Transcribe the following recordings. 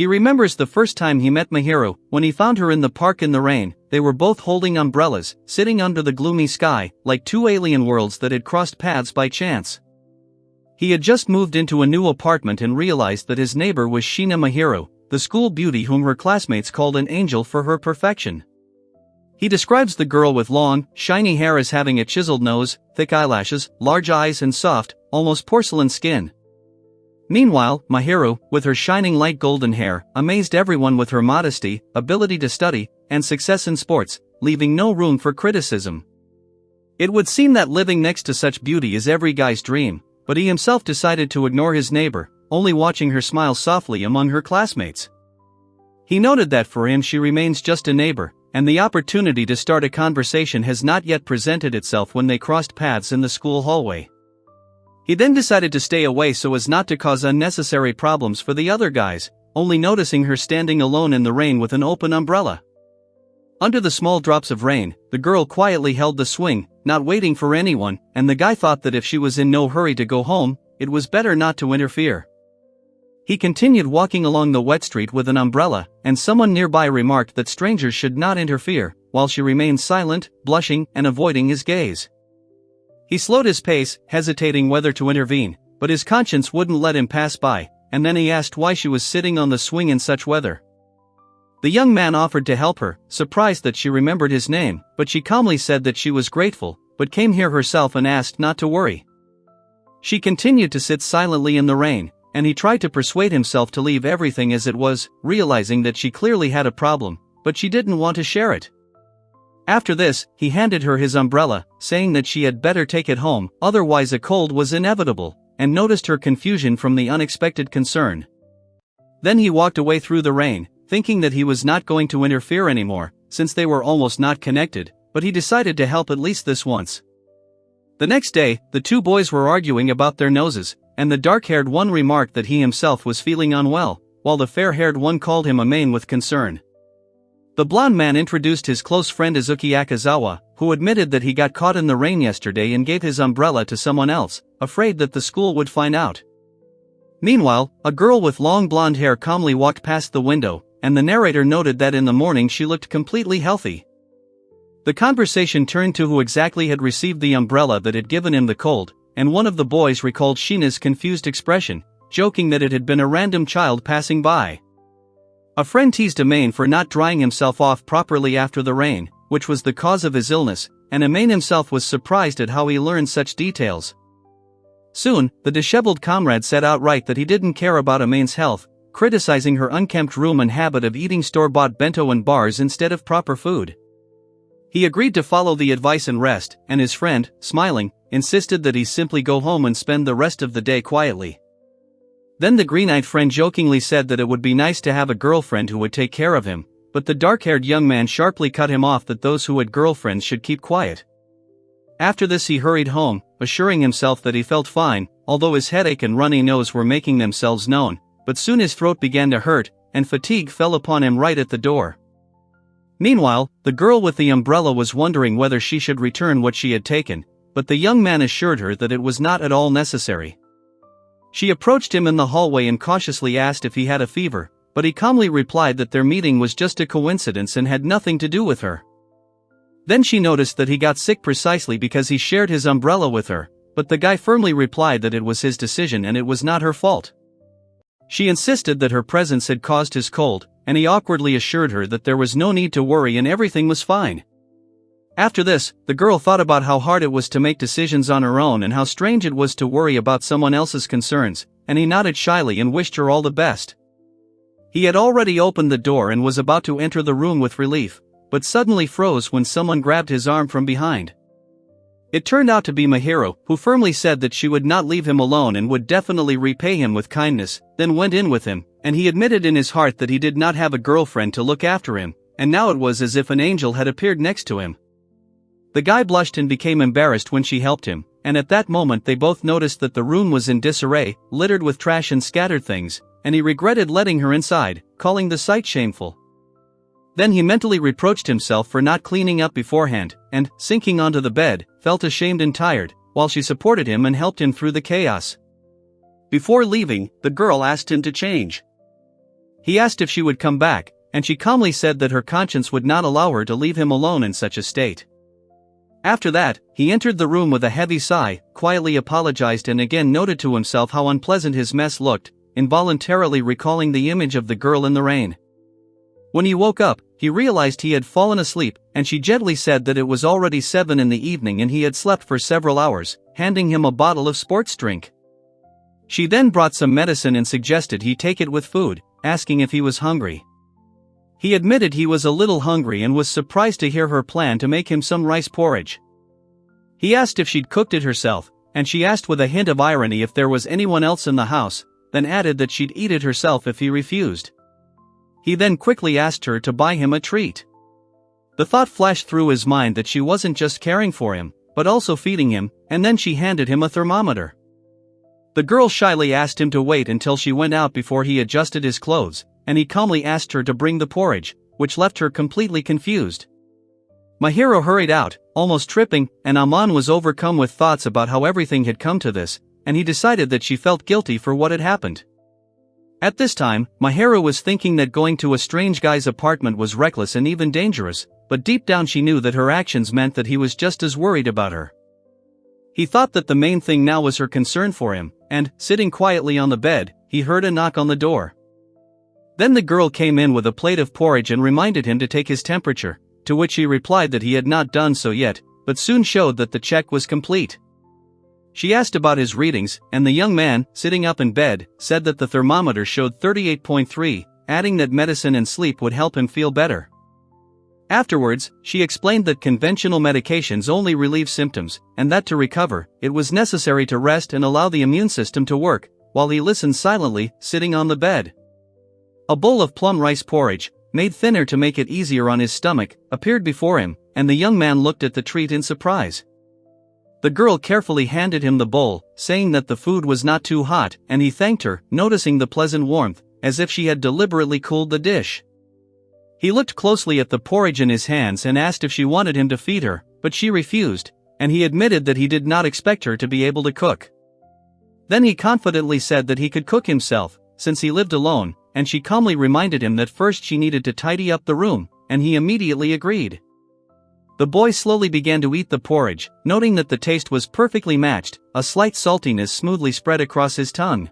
He remembers the first time he met Mihiru, when he found her in the park in the rain. They were both holding umbrellas, sitting under the gloomy sky, like two alien worlds that had crossed paths by chance. He had just moved into a new apartment and realized that his neighbor was Shina Mihiru, the school beauty whom her classmates called an angel for her perfection. He describes the girl with long, shiny hair as having a chiseled nose, thick eyelashes, large eyes and soft, almost porcelain skin. Meanwhile, Mihiru, with her shining light golden hair, amazed everyone with her modesty, ability to study, and success in sports, leaving no room for criticism. It would seem that living next to such beauty is every guy's dream, but he himself decided to ignore his neighbor, only watching her smile softly among her classmates. He noted that for him she remains just a neighbor, and the opportunity to start a conversation has not yet presented itself when they crossed paths in the school hallway. He then decided to stay away so as not to cause unnecessary problems for the other guys, only noticing her standing alone in the rain with an open umbrella. Under the small drops of rain, the girl quietly held the swing, not waiting for anyone, and the guy thought that if she was in no hurry to go home, it was better not to interfere. He continued walking along the wet street with an umbrella, and someone nearby remarked that strangers should not interfere, while she remained silent, blushing, and avoiding his gaze. He slowed his pace, hesitating whether to intervene, but his conscience wouldn't let him pass by, and then he asked why she was sitting on the swing in such weather. The young man offered to help her, surprised that she remembered his name, but she calmly said that she was grateful, but came here herself and asked not to worry. She continued to sit silently in the rain, and he tried to persuade himself to leave everything as it was, realizing that she clearly had a problem, but she didn't want to share it. After this, he handed her his umbrella, saying that she had better take it home, otherwise a cold was inevitable, and noticed her confusion from the unexpected concern. Then he walked away through the rain, thinking that he was not going to interfere anymore, since they were almost not connected, but he decided to help at least this once. The next day, the two boys were arguing about their noses, and the dark-haired one remarked that he himself was feeling unwell, while the fair-haired one called him a man with concern. The blonde man introduced his close friend Izuki Akazawa, who admitted that he got caught in the rain yesterday and gave his umbrella to someone else, afraid that the school would find out. Meanwhile, a girl with long blonde hair calmly walked past the window, and the narrator noted that in the morning she looked completely healthy. The conversation turned to who exactly had received the umbrella that had given him the cold, and one of the boys recalled Shina's confused expression, joking that it had been a random child passing by. A friend teased Amain for not drying himself off properly after the rain, which was the cause of his illness, and Amain himself was surprised at how he learned such details. Soon, the disheveled comrade said outright that he didn't care about Amain's health, criticizing her unkempt room and habit of eating store-bought bento and bars instead of proper food. He agreed to follow the advice and rest, and his friend, smiling, insisted that he simply go home and spend the rest of the day quietly. Then the green-eyed friend jokingly said that it would be nice to have a girlfriend who would take care of him, but the dark-haired young man sharply cut him off that those who had girlfriends should keep quiet. After this he hurried home, assuring himself that he felt fine, although his headache and runny nose were making themselves known, but soon his throat began to hurt, and fatigue fell upon him right at the door. Meanwhile, the girl with the umbrella was wondering whether she should return what she had taken, but the young man assured her that it was not at all necessary. She approached him in the hallway and cautiously asked if he had a fever, but he calmly replied that their meeting was just a coincidence and had nothing to do with her. Then she noticed that he got sick precisely because he shared his umbrella with her, but the guy firmly replied that it was his decision and it was not her fault. She insisted that her presence had caused his cold, and he awkwardly assured her that there was no need to worry and everything was fine. After this, the girl thought about how hard it was to make decisions on her own and how strange it was to worry about someone else's concerns, and he nodded shyly and wished her all the best. He had already opened the door and was about to enter the room with relief, but suddenly froze when someone grabbed his arm from behind. It turned out to be Mihiru, who firmly said that she would not leave him alone and would definitely repay him with kindness, then went in with him, and he admitted in his heart that he did not have a girlfriend to look after him, and now it was as if an angel had appeared next to him. The guy blushed and became embarrassed when she helped him, and at that moment they both noticed that the room was in disarray, littered with trash and scattered things, and he regretted letting her inside, calling the sight shameful. Then he mentally reproached himself for not cleaning up beforehand, and, sinking onto the bed, felt ashamed and tired, while she supported him and helped him through the chaos. Before leaving, the girl asked him to change. He asked if she would come back, and she calmly said that her conscience would not allow her to leave him alone in such a state. After that, he entered the room with a heavy sigh, quietly apologized and again noted to himself how unpleasant his mess looked, involuntarily recalling the image of the girl in the rain. When he woke up, he realized he had fallen asleep, and she gently said that it was already 7 in the evening and he had slept for several hours, handing him a bottle of sports drink. She then brought some medicine and suggested he take it with food, asking if he was hungry. He admitted he was a little hungry and was surprised to hear her plan to make him some rice porridge. He asked if she'd cooked it herself, and she asked with a hint of irony if there was anyone else in the house, then added that she'd eat it herself if he refused. He then quickly asked her to buy him a treat. The thought flashed through his mind that she wasn't just caring for him, but also feeding him, and then she handed him a thermometer. The girl shyly asked him to wait until she went out before he adjusted his clothes, and he calmly asked her to bring the porridge, which left her completely confused. My hero hurried out, almost tripping, and Aman was overcome with thoughts about how everything had come to this, and he decided that she felt guilty for what had happened. At this time, my hero was thinking that going to a strange guy's apartment was reckless and even dangerous, but deep down she knew that her actions meant that he was just as worried about her. He thought that the main thing now was her concern for him, and, sitting quietly on the bed, he heard a knock on the door. Then the girl came in with a plate of porridge and reminded him to take his temperature, to which he replied that he had not done so yet, but soon showed that the check was complete. She asked about his readings, and the young man, sitting up in bed, said that the thermometer showed 38.3, adding that medicine and sleep would help him feel better. Afterwards, she explained that conventional medications only relieve symptoms, and that to recover, it was necessary to rest and allow the immune system to work, while he listened silently, sitting on the bed. A bowl of plum rice porridge, made thinner to make it easier on his stomach, appeared before him, and the young man looked at the treat in surprise. The girl carefully handed him the bowl, saying that the food was not too hot, and he thanked her, noticing the pleasant warmth, as if she had deliberately cooled the dish. He looked closely at the porridge in his hands and asked if she wanted him to feed her, but she refused, and he admitted that he did not expect her to be able to cook. Then he confidently said that he could cook himself, since he lived alone, and she calmly reminded him that first she needed to tidy up the room, and he immediately agreed. The boy slowly began to eat the porridge, noting that the taste was perfectly matched, a slight saltiness smoothly spread across his tongue.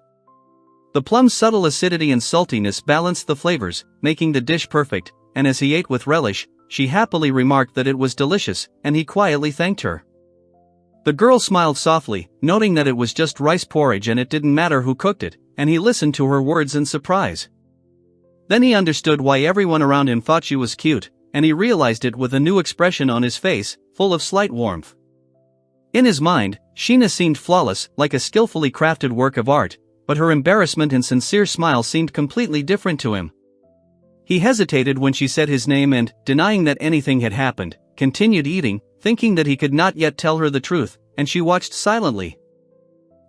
The plum's subtle acidity and saltiness balanced the flavors, making the dish perfect, and as he ate with relish, she happily remarked that it was delicious, and he quietly thanked her. The girl smiled softly, noting that it was just rice porridge and it didn't matter who cooked it, and he listened to her words in surprise. Then he understood why everyone around him thought she was cute, and he realized it with a new expression on his face, full of slight warmth. In his mind, Sheena seemed flawless, like a skillfully crafted work of art, but her embarrassment and sincere smile seemed completely different to him. He hesitated when she said his name and, denying that anything had happened, continued eating, thinking that he could not yet tell her the truth, and she watched silently.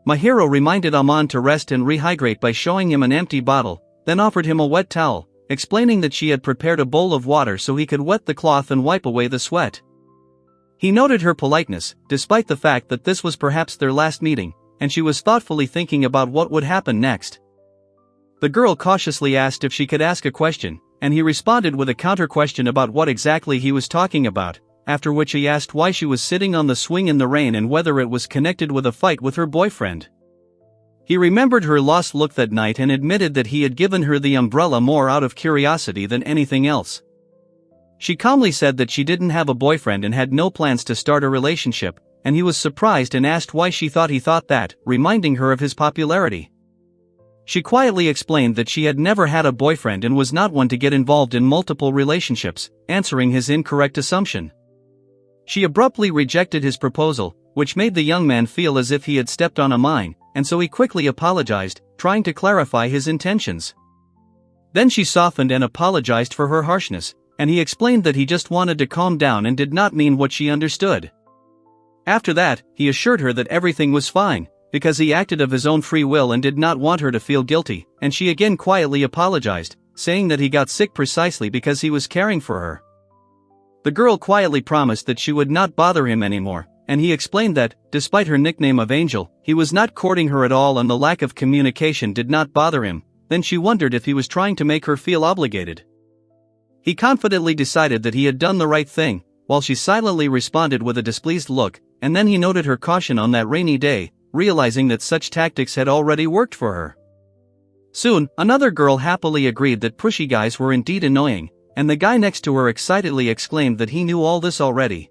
My hero reminded Aman to rest and rehydrate by showing him an empty bottle, then offered him a wet towel, explaining that she had prepared a bowl of water so he could wet the cloth and wipe away the sweat. He noted her politeness, despite the fact that this was perhaps their last meeting, and she was thoughtfully thinking about what would happen next. The girl cautiously asked if she could ask a question, and he responded with a counter-question about what exactly he was talking about, after which he asked why she was sitting on the swing in the rain and whether it was connected with a fight with her boyfriend. He remembered her lost look that night and admitted that he had given her the umbrella more out of curiosity than anything else. She calmly said that she didn't have a boyfriend and had no plans to start a relationship, and he was surprised and asked why she thought he thought that, reminding her of his popularity. She quietly explained that she had never had a boyfriend and was not one to get involved in multiple relationships, answering his incorrect assumption. She abruptly rejected his proposal, which made the young man feel as if he had stepped on a mine, and so he quickly apologized, trying to clarify his intentions. Then she softened and apologized for her harshness, and he explained that he just wanted to calm down and did not mean what she understood. After that, he assured her that everything was fine, because he acted of his own free will and did not want her to feel guilty, and she again quietly apologized, saying that he got sick precisely because he was caring for her. The girl quietly promised that she would not bother him anymore, and he explained that, despite her nickname of Angel, he was not courting her at all and the lack of communication did not bother him, then she wondered if he was trying to make her feel obligated. He confidently decided that he had done the right thing, while she silently responded with a displeased look, and then he noted her caution on that rainy day, realizing that such tactics had already worked for her. Soon, another girl happily agreed that pushy guys were indeed annoying, and the guy next to her excitedly exclaimed that he knew all this already.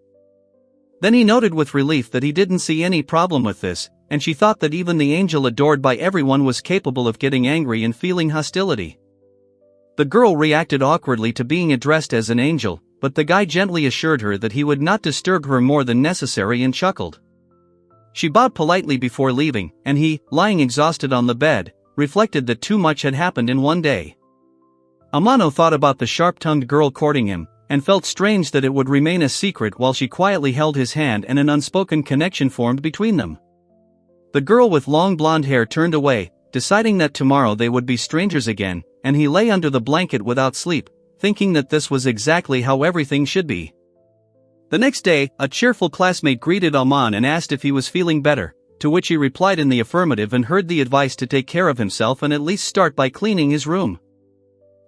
Then he noted with relief that he didn't see any problem with this, and she thought that even the angel adored by everyone was capable of getting angry and feeling hostility. The girl reacted awkwardly to being addressed as an angel, but the guy gently assured her that he would not disturb her more than necessary and chuckled. She bowed politely before leaving, and he, lying exhausted on the bed, reflected that too much had happened in one day. Amano thought about the sharp-tongued girl courting him, and felt strange that it would remain a secret while she quietly held his hand and an unspoken connection formed between them. The girl with long blonde hair turned away, deciding that tomorrow they would be strangers again, and he lay under the blanket without sleep, thinking that this was exactly how everything should be. The next day, a cheerful classmate greeted Aman and asked if he was feeling better, to which he replied in the affirmative and heard the advice to take care of himself and at least start by cleaning his room.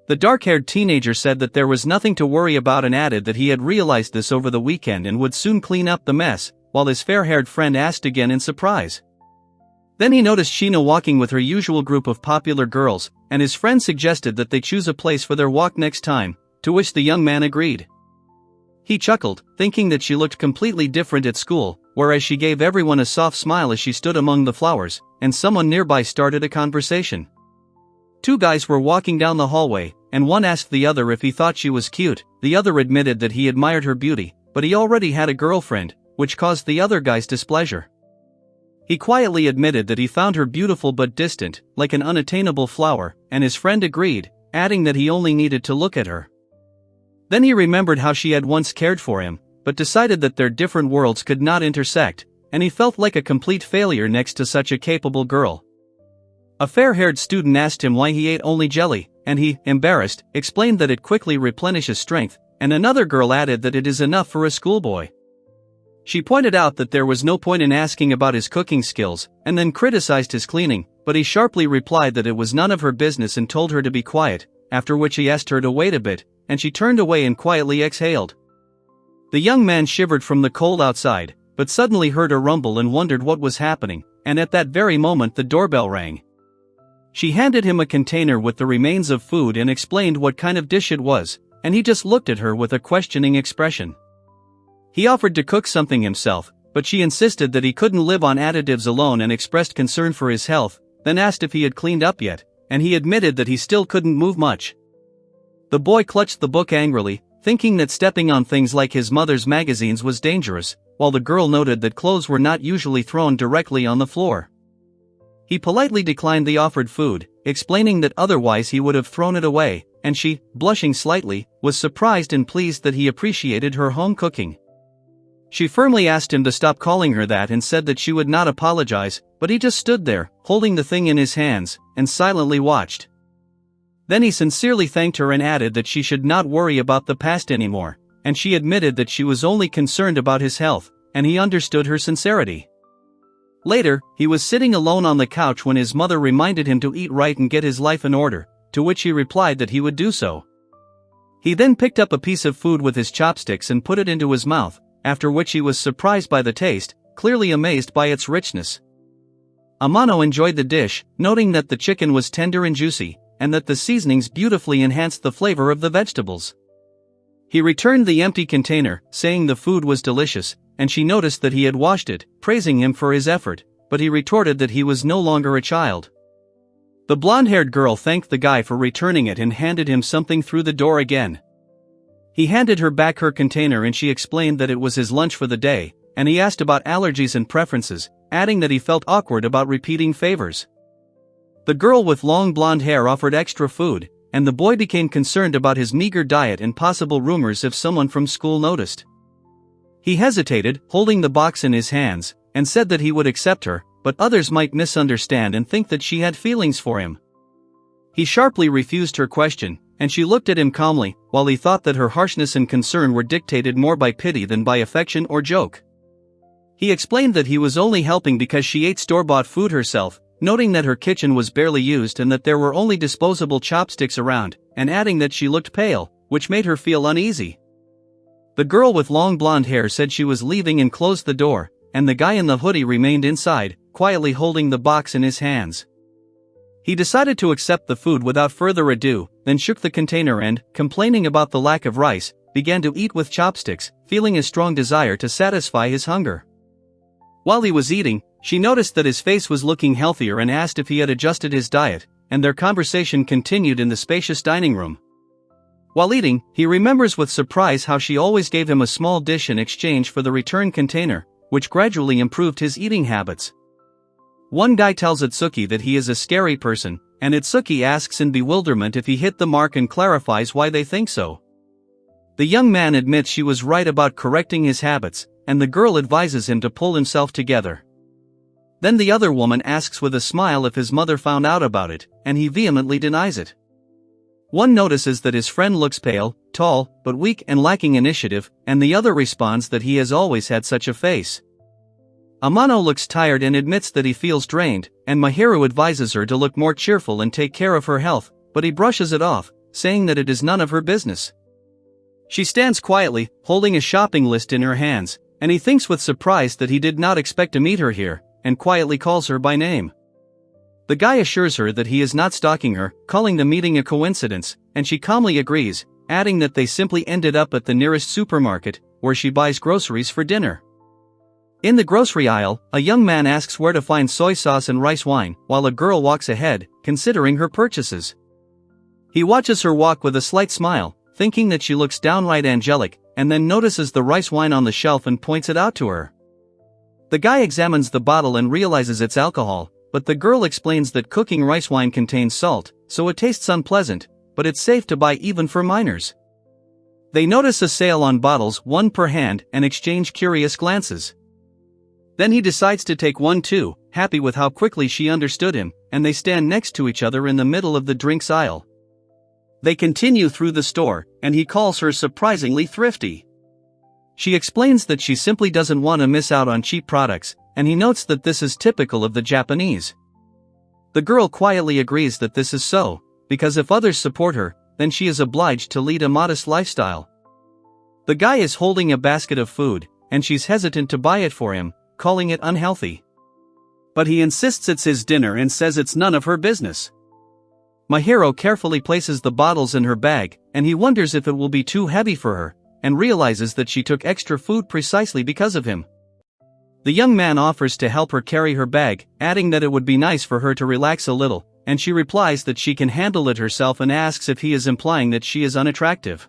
The dark-haired teenager said that there was nothing to worry about and added that he had realized this over the weekend and would soon clean up the mess, while his fair-haired friend asked again in surprise. Then he noticed Sheena walking with her usual group of popular girls, and his friend suggested that they choose a place for their walk next time, to which the young man agreed. He chuckled, thinking that she looked completely different at school, whereas she gave everyone a soft smile as she stood among the flowers, and someone nearby started a conversation. Two guys were walking down the hallway, and one asked the other if he thought she was cute. The other admitted that he admired her beauty, but he already had a girlfriend, which caused the other guy's displeasure. He quietly admitted that he found her beautiful but distant, like an unattainable flower, and his friend agreed, adding that he only needed to look at her. Then he remembered how she had once cared for him, but decided that their different worlds could not intersect, and he felt like a complete failure next to such a capable girl. A fair-haired student asked him why he ate only jelly, and he, embarrassed, explained that it quickly replenishes strength, and another girl added that it is enough for a schoolboy. She pointed out that there was no point in asking about his cooking skills, and then criticized his cleaning, but he sharply replied that it was none of her business and told her to be quiet, after which he asked her to wait a bit, and she turned away and quietly exhaled. The young man shivered from the cold outside, but suddenly heard a rumble and wondered what was happening, and at that very moment the doorbell rang. She handed him a container with the remains of food and explained what kind of dish it was, and he just looked at her with a questioning expression. He offered to cook something himself, but she insisted that he couldn't live on additives alone and expressed concern for his health, then asked if he had cleaned up yet, and he admitted that he still couldn't move much. The boy clutched the book angrily, thinking that stepping on things like his mother's magazines was dangerous, while the girl noted that clothes were not usually thrown directly on the floor. He politely declined the offered food, explaining that otherwise he would have thrown it away, and she, blushing slightly, was surprised and pleased that he appreciated her home cooking. She firmly asked him to stop calling her that and said that she would not apologize, but he just stood there, holding the thing in his hands, and silently watched. Then he sincerely thanked her and added that she should not worry about the past anymore, and she admitted that she was only concerned about his health, and he understood her sincerity. Later, he was sitting alone on the couch when his mother reminded him to eat right and get his life in order, to which he replied that he would do so. He then picked up a piece of food with his chopsticks and put it into his mouth, after which he was surprised by the taste, clearly amazed by its richness. Amano enjoyed the dish, noting that the chicken was tender and juicy, and that the seasonings beautifully enhanced the flavor of the vegetables. He returned the empty container, saying the food was delicious, and she noticed that he had washed it, praising him for his effort, but he retorted that he was no longer a child. The blonde-haired girl thanked the guy for returning it and handed him something through the door again. He handed her back her container and she explained that it was his lunch for the day, and he asked about allergies and preferences, adding that he felt awkward about repeating favors. The girl with long blonde hair offered extra food, and the boy became concerned about his meager diet and possible rumors if someone from school noticed. He hesitated, holding the box in his hands, and said that he would accept her, but others might misunderstand and think that she had feelings for him. He sharply refused her question, and she looked at him calmly, while he thought that her harshness and concern were dictated more by pity than by affection or joke. He explained that he was only helping because she ate store-bought food herself, noting that her kitchen was barely used and that there were only disposable chopsticks around, and adding that she looked pale, which made her feel uneasy. The girl with long blonde hair said she was leaving and closed the door, and the guy in the hoodie remained inside, quietly holding the box in his hands. He decided to accept the food without further ado, then shook the container and, complaining about the lack of rice, began to eat with chopsticks, feeling a strong desire to satisfy his hunger. While he was eating, she noticed that his face was looking healthier and asked if he had adjusted his diet, and their conversation continued in the spacious dining room. While eating, he remembers with surprise how she always gave him a small dish in exchange for the return container, which gradually improved his eating habits. One guy tells Itsuki that he is a scary person, and Itsuki asks in bewilderment if he hit the mark and clarifies why they think so. The young man admits she was right about correcting his habits, and the girl advises him to pull himself together. Then the other woman asks with a smile if his mother found out about it, and he vehemently denies it. One notices that his friend looks pale, tall, but weak and lacking initiative, and the other responds that he has always had such a face. Amano looks tired and admits that he feels drained, and Mahiru advises her to look more cheerful and take care of her health, but he brushes it off, saying that it is none of her business. She stands quietly, holding a shopping list in her hands, and he thinks with surprise that he did not expect to meet her here, and quietly calls her by name. The guy assures her that he is not stalking her, calling the meeting a coincidence, and she calmly agrees, adding that they simply ended up at the nearest supermarket, where she buys groceries for dinner. In the grocery aisle, a young man asks where to find soy sauce and rice wine, while a girl walks ahead, considering her purchases. He watches her walk with a slight smile, thinking that she looks downright angelic, and then notices the rice wine on the shelf and points it out to her. The guy examines the bottle and realizes it's alcohol, but the girl explains that cooking rice wine contains salt, so it tastes unpleasant, but it's safe to buy even for minors. They notice a sale on bottles, one per hand, and exchange curious glances. Then he decides to take one too, happy with how quickly she understood him, and they stand next to each other in the middle of the drinks aisle. They continue through the store, and he calls her surprisingly thrifty. She explains that she simply doesn't want to miss out on cheap products, and he notes that this is typical of the Japanese. The girl quietly agrees that this is so, because if others support her, then she is obliged to lead a modest lifestyle. The guy is holding a basket of food, and she's hesitant to buy it for him, calling it unhealthy. But he insists it's his dinner and says it's none of her business. Mahiru carefully places the bottles in her bag, and he wonders if it will be too heavy for her, and realizes that she took extra food precisely because of him. The young man offers to help her carry her bag, adding that it would be nice for her to relax a little, and she replies that she can handle it herself and asks if he is implying that she is unattractive.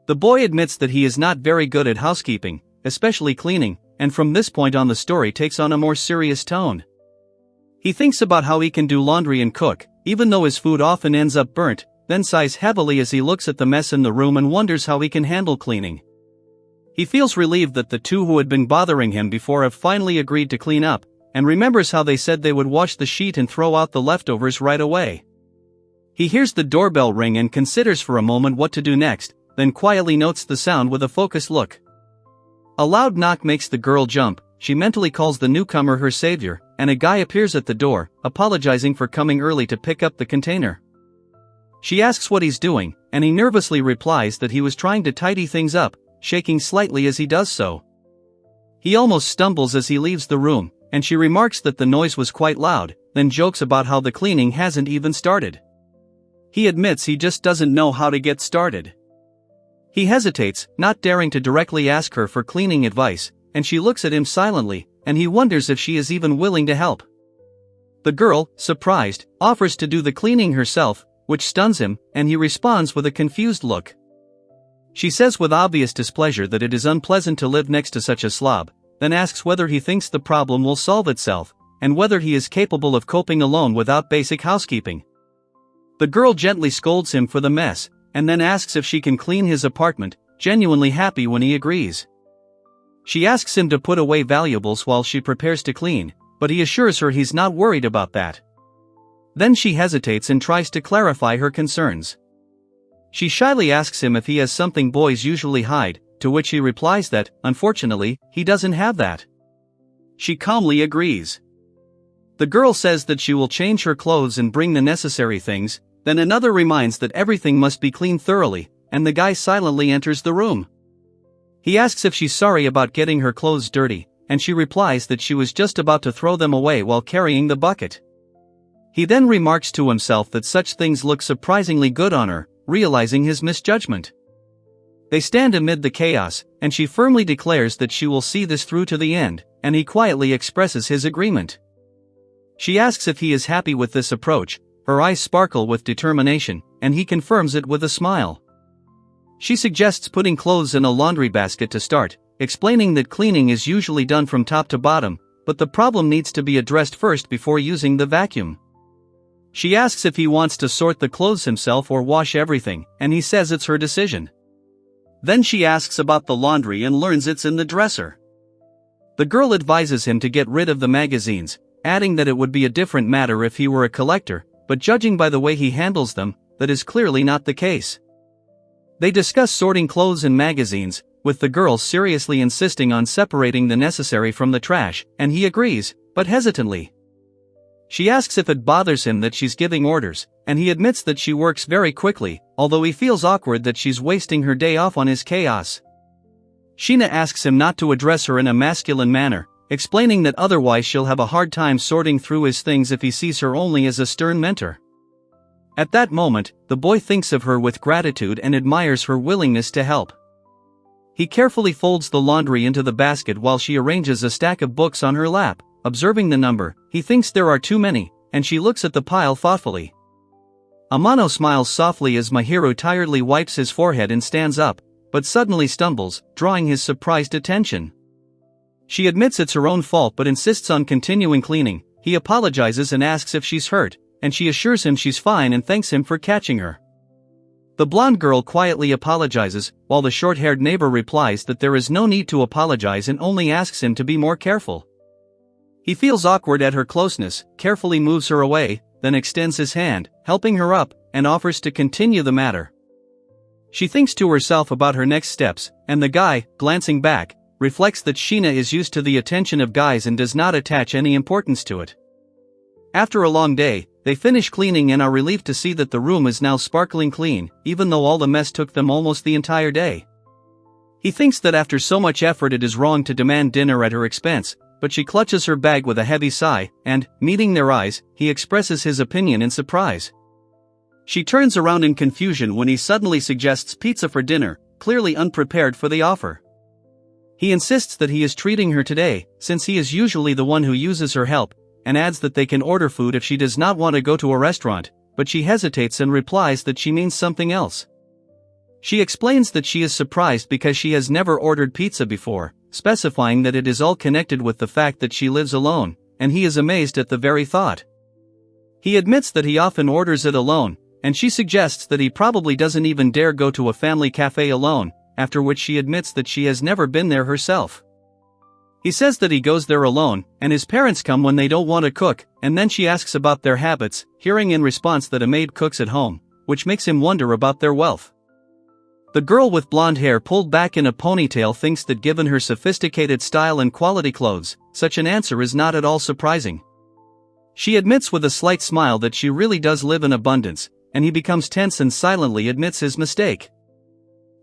The boy admits that he is not very good at housekeeping, especially cleaning, and from this point on the story takes on a more serious tone. He thinks about how he can do laundry and cook, even though his food often ends up burnt, then sighs heavily as he looks at the mess in the room and wonders how he can handle cleaning. He feels relieved that the two who had been bothering him before have finally agreed to clean up, and remembers how they said they would wash the sheet and throw out the leftovers right away. He hears the doorbell ring and considers for a moment what to do next, then quietly notes the sound with a focused look. A loud knock makes the girl jump. She mentally calls the newcomer her savior, and a guy appears at the door, apologizing for coming early to pick up the container. She asks what he's doing, and he nervously replies that he was trying to tidy things up, shaking slightly as he does so. He almost stumbles as he leaves the room, and she remarks that the noise was quite loud, then jokes about how the cleaning hasn't even started. He admits he just doesn't know how to get started. He hesitates, not daring to directly ask her for cleaning advice, and she looks at him silently, and he wonders if she is even willing to help. The girl, surprised, offers to do the cleaning herself, which stuns him, and he responds with a confused look. She says with obvious displeasure that it is unpleasant to live next to such a slob, then asks whether he thinks the problem will solve itself, and whether he is capable of coping alone without basic housekeeping. The girl gently scolds him for the mess, and then asks if she can clean his apartment, genuinely happy when he agrees. She asks him to put away valuables while she prepares to clean, but he assures her he's not worried about that. Then she hesitates and tries to clarify her concerns. She shyly asks him if he has something boys usually hide, to which he replies that, unfortunately, he doesn't have that. She calmly agrees. The girl says that she will change her clothes and bring the necessary things, then another reminds that everything must be cleaned thoroughly, and the guy silently enters the room. He asks if she's sorry about getting her clothes dirty, and she replies that she was just about to throw them away while carrying the bucket. He then remarks to himself that such things look surprisingly good on her, realizing his misjudgment. They stand amid the chaos, and she firmly declares that she will see this through to the end, and he quietly expresses his agreement. She asks if he is happy with this approach, her eyes sparkle with determination, and he confirms it with a smile. She suggests putting clothes in a laundry basket to start, explaining that cleaning is usually done from top to bottom, but the problem needs to be addressed first before using the vacuum. She asks if he wants to sort the clothes himself or wash everything, and he says it's her decision. Then she asks about the laundry and learns it's in the dresser. The girl advises him to get rid of the magazines, adding that it would be a different matter if he were a collector, but judging by the way he handles them, that is clearly not the case. They discuss sorting clothes and magazines, with the girl seriously insisting on separating the necessary from the trash, and he agrees, but hesitantly. She asks if it bothers him that she's giving orders, and he admits that she works very quickly, although he feels awkward that she's wasting her day off on his chaos. Sheena asks him not to address her in a masculine manner, explaining that otherwise she'll have a hard time sorting through his things if he sees her only as a stern mentor. At that moment, the boy thinks of her with gratitude and admires her willingness to help. He carefully folds the laundry into the basket while she arranges a stack of books on her lap. Observing the number, he thinks there are too many, and she looks at the pile thoughtfully. Amano smiles softly as Mahiro tiredly wipes his forehead and stands up, but suddenly stumbles, drawing his surprised attention. She admits it's her own fault but insists on continuing cleaning. He apologizes and asks if she's hurt, and she assures him she's fine and thanks him for catching her. The blonde girl quietly apologizes, while the short-haired neighbor replies that there is no need to apologize and only asks him to be more careful. He feels awkward at her closeness, carefully moves her away, then extends his hand, helping her up, and offers to continue the matter. She thinks to herself about her next steps, and the guy, glancing back, reflects that Sheena is used to the attention of guys and does not attach any importance to it. After a long day, they finish cleaning and are relieved to see that the room is now sparkling clean, even though all the mess took them almost the entire day. He thinks that after so much effort it is wrong to demand dinner at her expense, but she clutches her bag with a heavy sigh, and, meeting their eyes, he expresses his opinion in surprise. She turns around in confusion when he suddenly suggests pizza for dinner, clearly unprepared for the offer. He insists that he is treating her today, since he is usually the one who uses her help, and adds that they can order food if she does not want to go to a restaurant, but she hesitates and replies that she means something else. She explains that she is surprised because she has never ordered pizza before, specifying that it is all connected with the fact that she lives alone, and he is amazed at the very thought. He admits that he often orders it alone, and she suggests that he probably doesn't even dare go to a family cafe alone, after which she admits that she has never been there herself. He says that he goes there alone, and his parents come when they don't want to cook, and then she asks about their habits, hearing in response that a maid cooks at home, which makes him wonder about their wealth. The girl with blonde hair pulled back in a ponytail thinks that given her sophisticated style and quality clothes, such an answer is not at all surprising. She admits with a slight smile that she really does live in abundance, and he becomes tense and silently admits his mistake.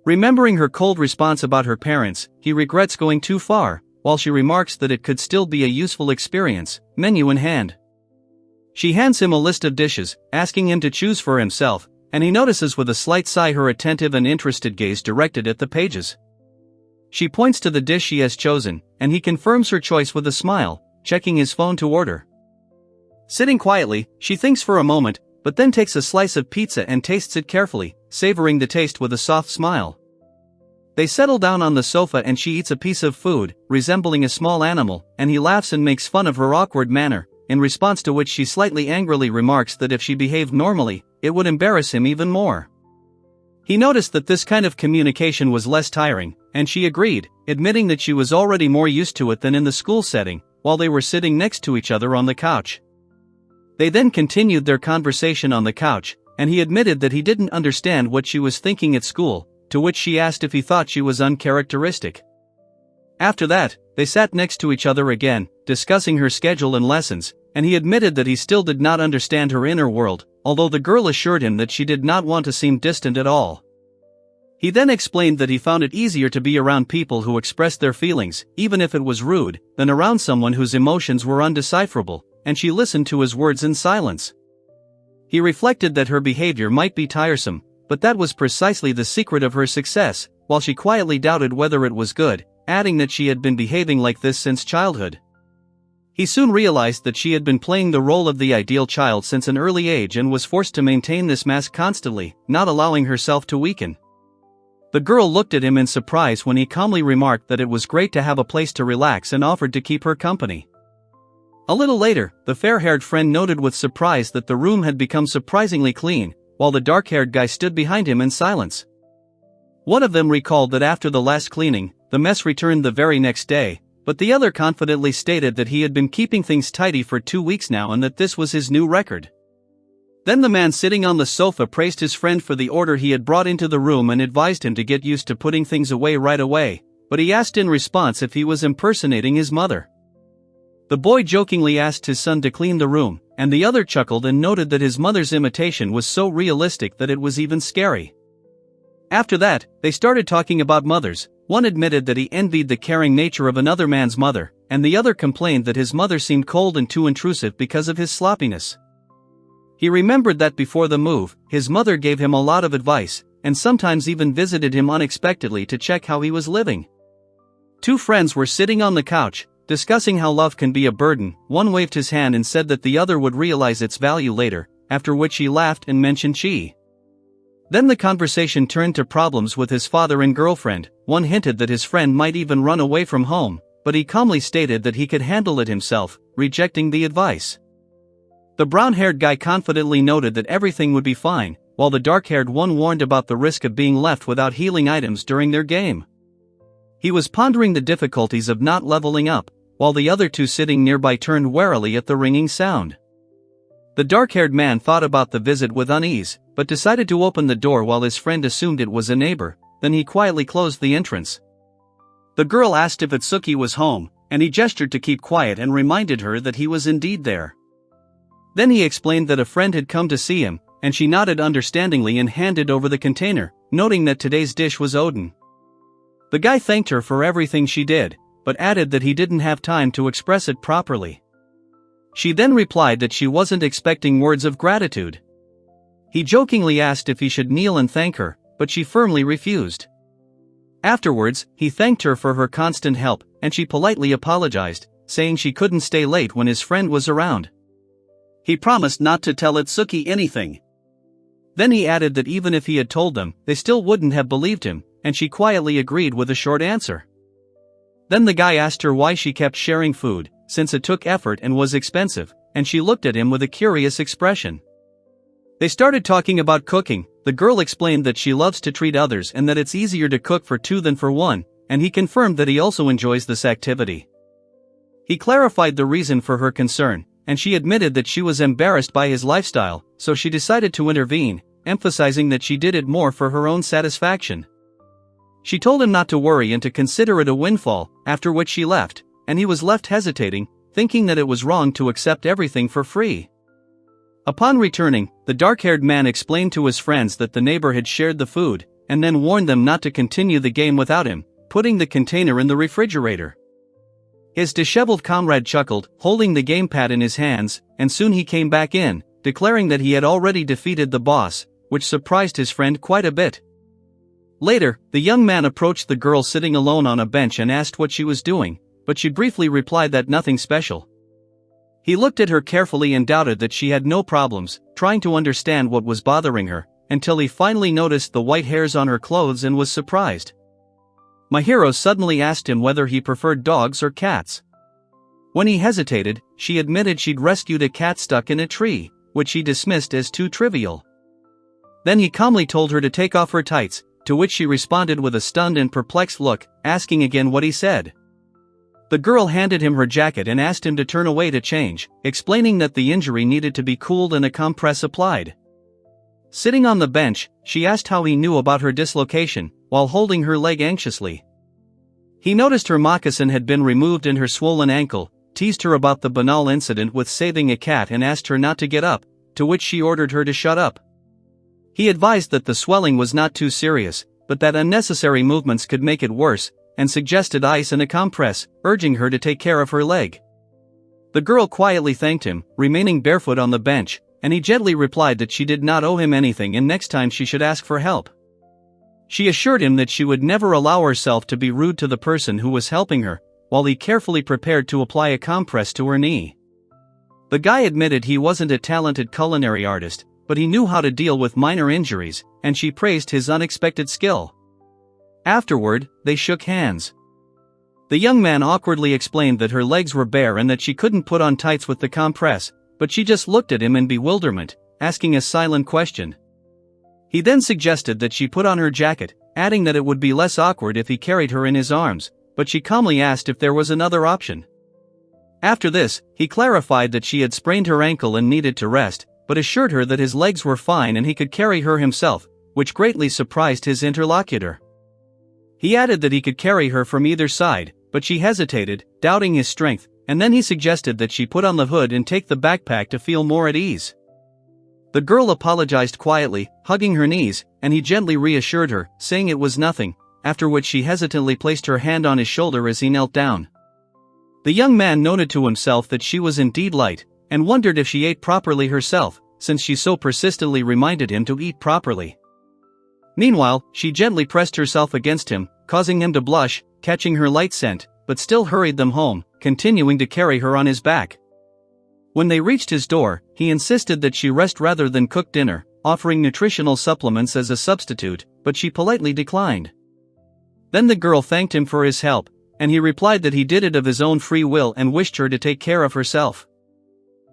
Remembering her cold response about her parents, he regrets going too far, while she remarks that it could still be a useful experience, menu in hand. She hands him a list of dishes, asking him to choose for himself, and he notices with a slight sigh her attentive and interested gaze directed at the pages. She points to the dish she has chosen, and he confirms her choice with a smile, checking his phone to order. Sitting quietly, she thinks for a moment, but then takes a slice of pizza and tastes it carefully, savoring the taste with a soft smile. They settle down on the sofa and she eats a piece of food, resembling a small animal, and he laughs and makes fun of her awkward manner, in response to which she slightly angrily remarks that if she behaved normally, it would embarrass him even more. He noticed that this kind of communication was less tiring, and she agreed, admitting that she was already more used to it than in the school setting, while they were sitting next to each other on the couch. They then continued their conversation on the couch, and he admitted that he didn't understand what she was thinking at school, to which she asked if he thought she was uncharacteristic. After that, they sat next to each other again, discussing her schedule and lessons, and he admitted that he still did not understand her inner world, although the girl assured him that she did not want to seem distant at all. He then explained that he found it easier to be around people who expressed their feelings, even if it was rude, than around someone whose emotions were undecipherable, and she listened to his words in silence. He reflected that her behavior might be tiresome, but that was precisely the secret of her success, while she quietly doubted whether it was good, adding that she had been behaving like this since childhood. He soon realized that she had been playing the role of the ideal child since an early age and was forced to maintain this mask constantly, not allowing herself to weaken. The girl looked at him in surprise when he calmly remarked that it was great to have a place to relax and offered to keep her company. A little later, the fair-haired friend noted with surprise that the room had become surprisingly clean, while the dark-haired guy stood behind him in silence. One of them recalled that after the last cleaning, the mess returned the very next day, but the other confidently stated that he had been keeping things tidy for 2 weeks now and that this was his new record. Then the man sitting on the sofa praised his friend for the order he had brought into the room and advised him to get used to putting things away right away, but he asked in response if he was impersonating his mother. The boy jokingly asked his son to clean the room, and the other chuckled and noted that his mother's imitation was so realistic that it was even scary. After that, they started talking about mothers. One admitted that he envied the caring nature of another man's mother, and the other complained that his mother seemed cold and too intrusive because of his sloppiness. He remembered that before the move, his mother gave him a lot of advice, and sometimes even visited him unexpectedly to check how he was living. Two friends were sitting on the couch, discussing how love can be a burden. One waved his hand and said that the other would realize its value later, after which he laughed and mentioned she. Then the conversation turned to problems with his father and girlfriend. One hinted that his friend might even run away from home, but he calmly stated that he could handle it himself, rejecting the advice. The brown-haired guy confidently noted that everything would be fine, while the dark-haired one warned about the risk of being left without healing items during their game. He was pondering the difficulties of not leveling up, while the other two sitting nearby turned warily at the ringing sound. The dark-haired man thought about the visit with unease, but decided to open the door while his friend assumed it was a neighbor. Then he quietly closed the entrance. The girl asked if Itsuki was home, and he gestured to keep quiet and reminded her that he was indeed there. Then he explained that a friend had come to see him, and she nodded understandingly and handed over the container, noting that today's dish was Odin. The guy thanked her for everything she did, but added that he didn't have time to express it properly. She then replied that she wasn't expecting words of gratitude. He jokingly asked if he should kneel and thank her, but she firmly refused. Afterwards, he thanked her for her constant help, and she politely apologized, saying she couldn't stay late when his friend was around. He promised not to tell Itsuki anything. Then he added that even if he had told them, they still wouldn't have believed him, and she quietly agreed with a short answer. Then the guy asked her why she kept sharing food, since it took effort and was expensive, and she looked at him with a curious expression. They started talking about cooking. The girl explained that she loves to treat others and that it's easier to cook for two than for one, and he confirmed that he also enjoys this activity. He clarified the reason for her concern, and she admitted that she was embarrassed by his lifestyle, so she decided to intervene, emphasizing that she did it more for her own satisfaction. She told him not to worry and to consider it a windfall, after which she left, and he was left hesitating, thinking that it was wrong to accept everything for free. Upon returning, the dark-haired man explained to his friends that the neighbor had shared the food, and then warned them not to continue the game without him, putting the container in the refrigerator. His disheveled comrade chuckled, holding the gamepad in his hands, and soon he came back in, declaring that he had already defeated the boss, which surprised his friend quite a bit. Later, the young man approached the girl sitting alone on a bench and asked what she was doing, but she briefly replied that nothing special. He looked at her carefully and doubted that she had no problems, trying to understand what was bothering her, until he finally noticed the white hairs on her clothes and was surprised. My hero suddenly asked him whether he preferred dogs or cats. When he hesitated, she admitted she'd rescued a cat stuck in a tree, which he dismissed as too trivial. Then he calmly told her to take off her tights, to which she responded with a stunned and perplexed look, asking again what he said. The girl handed him her jacket and asked him to turn away to change, explaining that the injury needed to be cooled and a compress applied. Sitting on the bench, she asked how he knew about her dislocation, while holding her leg anxiously. He noticed her moccasin had been removed and her swollen ankle, teased her about the banal incident with saving a cat and asked her not to get up, to which she ordered her to shut up. He advised that the swelling was not too serious, but that unnecessary movements could make it worse, and suggested ice and a compress, urging her to take care of her leg. The girl quietly thanked him, remaining barefoot on the bench, and he gently replied that she did not owe him anything and next time she should ask for help. She assured him that she would never allow herself to be rude to the person who was helping her, while he carefully prepared to apply a compress to her knee. The guy admitted he wasn't a talented culinary artist, but he knew how to deal with minor injuries, and she praised his unexpected skill. Afterward, they shook hands. The young man awkwardly explained that her legs were bare and that she couldn't put on tights with the compress, but she just looked at him in bewilderment, asking a silent question. He then suggested that she put on her jacket, adding that it would be less awkward if he carried her in his arms, but she calmly asked if there was another option. After this, he clarified that she had sprained her ankle and needed to rest, but assured her that his legs were fine and he could carry her himself, which greatly surprised his interlocutor. He added that he could carry her from either side, but she hesitated, doubting his strength, and then he suggested that she put on the hood and take the backpack to feel more at ease. The girl apologized quietly, hugging her knees, and he gently reassured her, saying it was nothing, after which she hesitantly placed her hand on his shoulder as he knelt down. The young man noted to himself that she was indeed light, and wondered if she ate properly herself, since she so persistently reminded him to eat properly. Meanwhile, she gently pressed herself against him, causing him to blush, catching her light scent, but still hurried them home, continuing to carry her on his back. When they reached his door, he insisted that she rest rather than cook dinner, offering nutritional supplements as a substitute, but she politely declined. Then the girl thanked him for his help, and he replied that he did it of his own free will and wished her to take care of herself.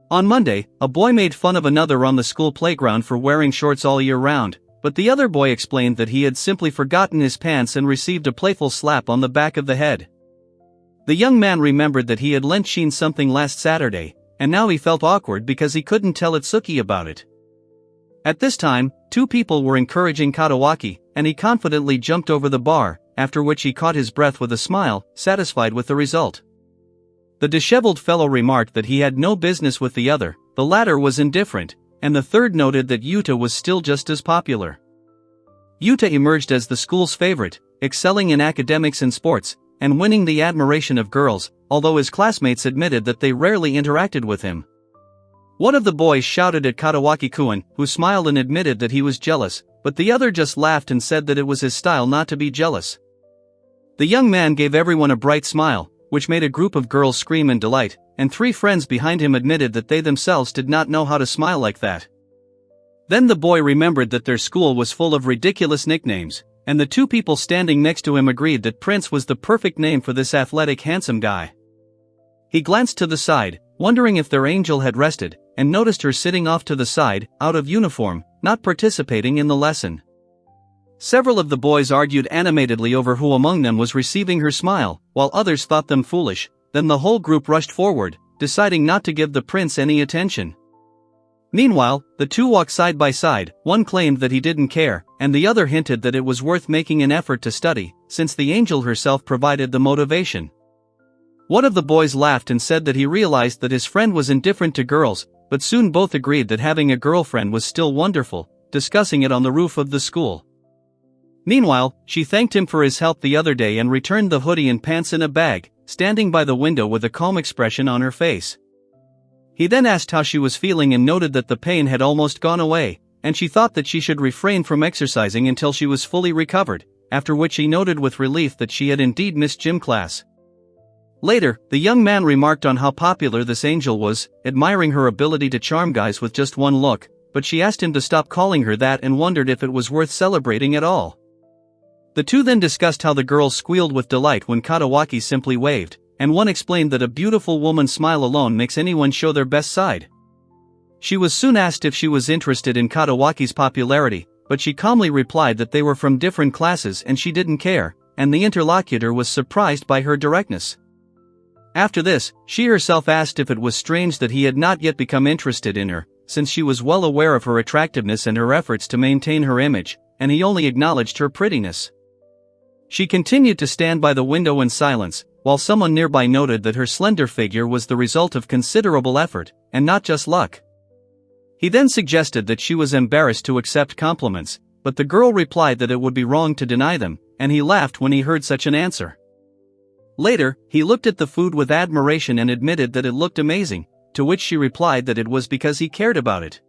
On Monday, a boy made fun of another on the school playground for wearing shorts all year round, but the other boy explained that he had simply forgotten his pants and received a playful slap on the back of the head. The young man remembered that he had lent Sheen something last Saturday, and now he felt awkward because he couldn't tell Itsuki about it. At this time, two people were encouraging Katawaki, and he confidently jumped over the bar, after which he caught his breath with a smile, satisfied with the result. The disheveled fellow remarked that he had no business with the other, the latter was indifferent, and the third noted that Yuta was still just as popular. Yuta emerged as the school's favorite, excelling in academics and sports, and winning the admiration of girls, although his classmates admitted that they rarely interacted with him. One of the boys shouted at Katawaki-kun, who smiled and admitted that he was jealous, but the other just laughed and said that it was his style not to be jealous. The young man gave everyone a bright smile, which made a group of girls scream in delight, and three friends behind him admitted that they themselves did not know how to smile like that. Then the boy remembered that their school was full of ridiculous nicknames, and the two people standing next to him agreed that Prince was the perfect name for this athletic handsome guy. He glanced to the side, wondering if their angel had rested, and noticed her sitting off to the side, out of uniform, not participating in the lesson. Several of the boys argued animatedly over who among them was receiving her smile, while others thought them foolish. Then the whole group rushed forward, deciding not to give the prince any attention. Meanwhile, the two walked side by side, one claimed that he didn't care, and the other hinted that it was worth making an effort to study, since the angel herself provided the motivation. One of the boys laughed and said that he realized that his friend was indifferent to girls, but soon both agreed that having a girlfriend was still wonderful, discussing it on the roof of the school. Meanwhile, she thanked him for his help the other day and returned the hoodie and pants in a bag, standing by the window with a calm expression on her face. He then asked how she was feeling and noted that the pain had almost gone away, and she thought that she should refrain from exercising until she was fully recovered, after which he noted with relief that she had indeed missed gym class. Later, the young man remarked on how popular this angel was, admiring her ability to charm guys with just one look, but she asked him to stop calling her that and wondered if it was worth celebrating at all. The two then discussed how the girls squealed with delight when Katawaki simply waved, and one explained that a beautiful woman's smile alone makes anyone show their best side. She was soon asked if she was interested in Katawaki's popularity, but she calmly replied that they were from different classes and she didn't care, and the interlocutor was surprised by her directness. After this, she herself asked if it was strange that he had not yet become interested in her, since she was well aware of her attractiveness and her efforts to maintain her image, and he only acknowledged her prettiness. She continued to stand by the window in silence, while someone nearby noted that her slender figure was the result of considerable effort, and not just luck. He then suggested that she was embarrassed to accept compliments, but the girl replied that it would be wrong to deny them, and he laughed when he heard such an answer. Later, he looked at the food with admiration and admitted that it looked amazing, to which she replied that it was because he cared about it.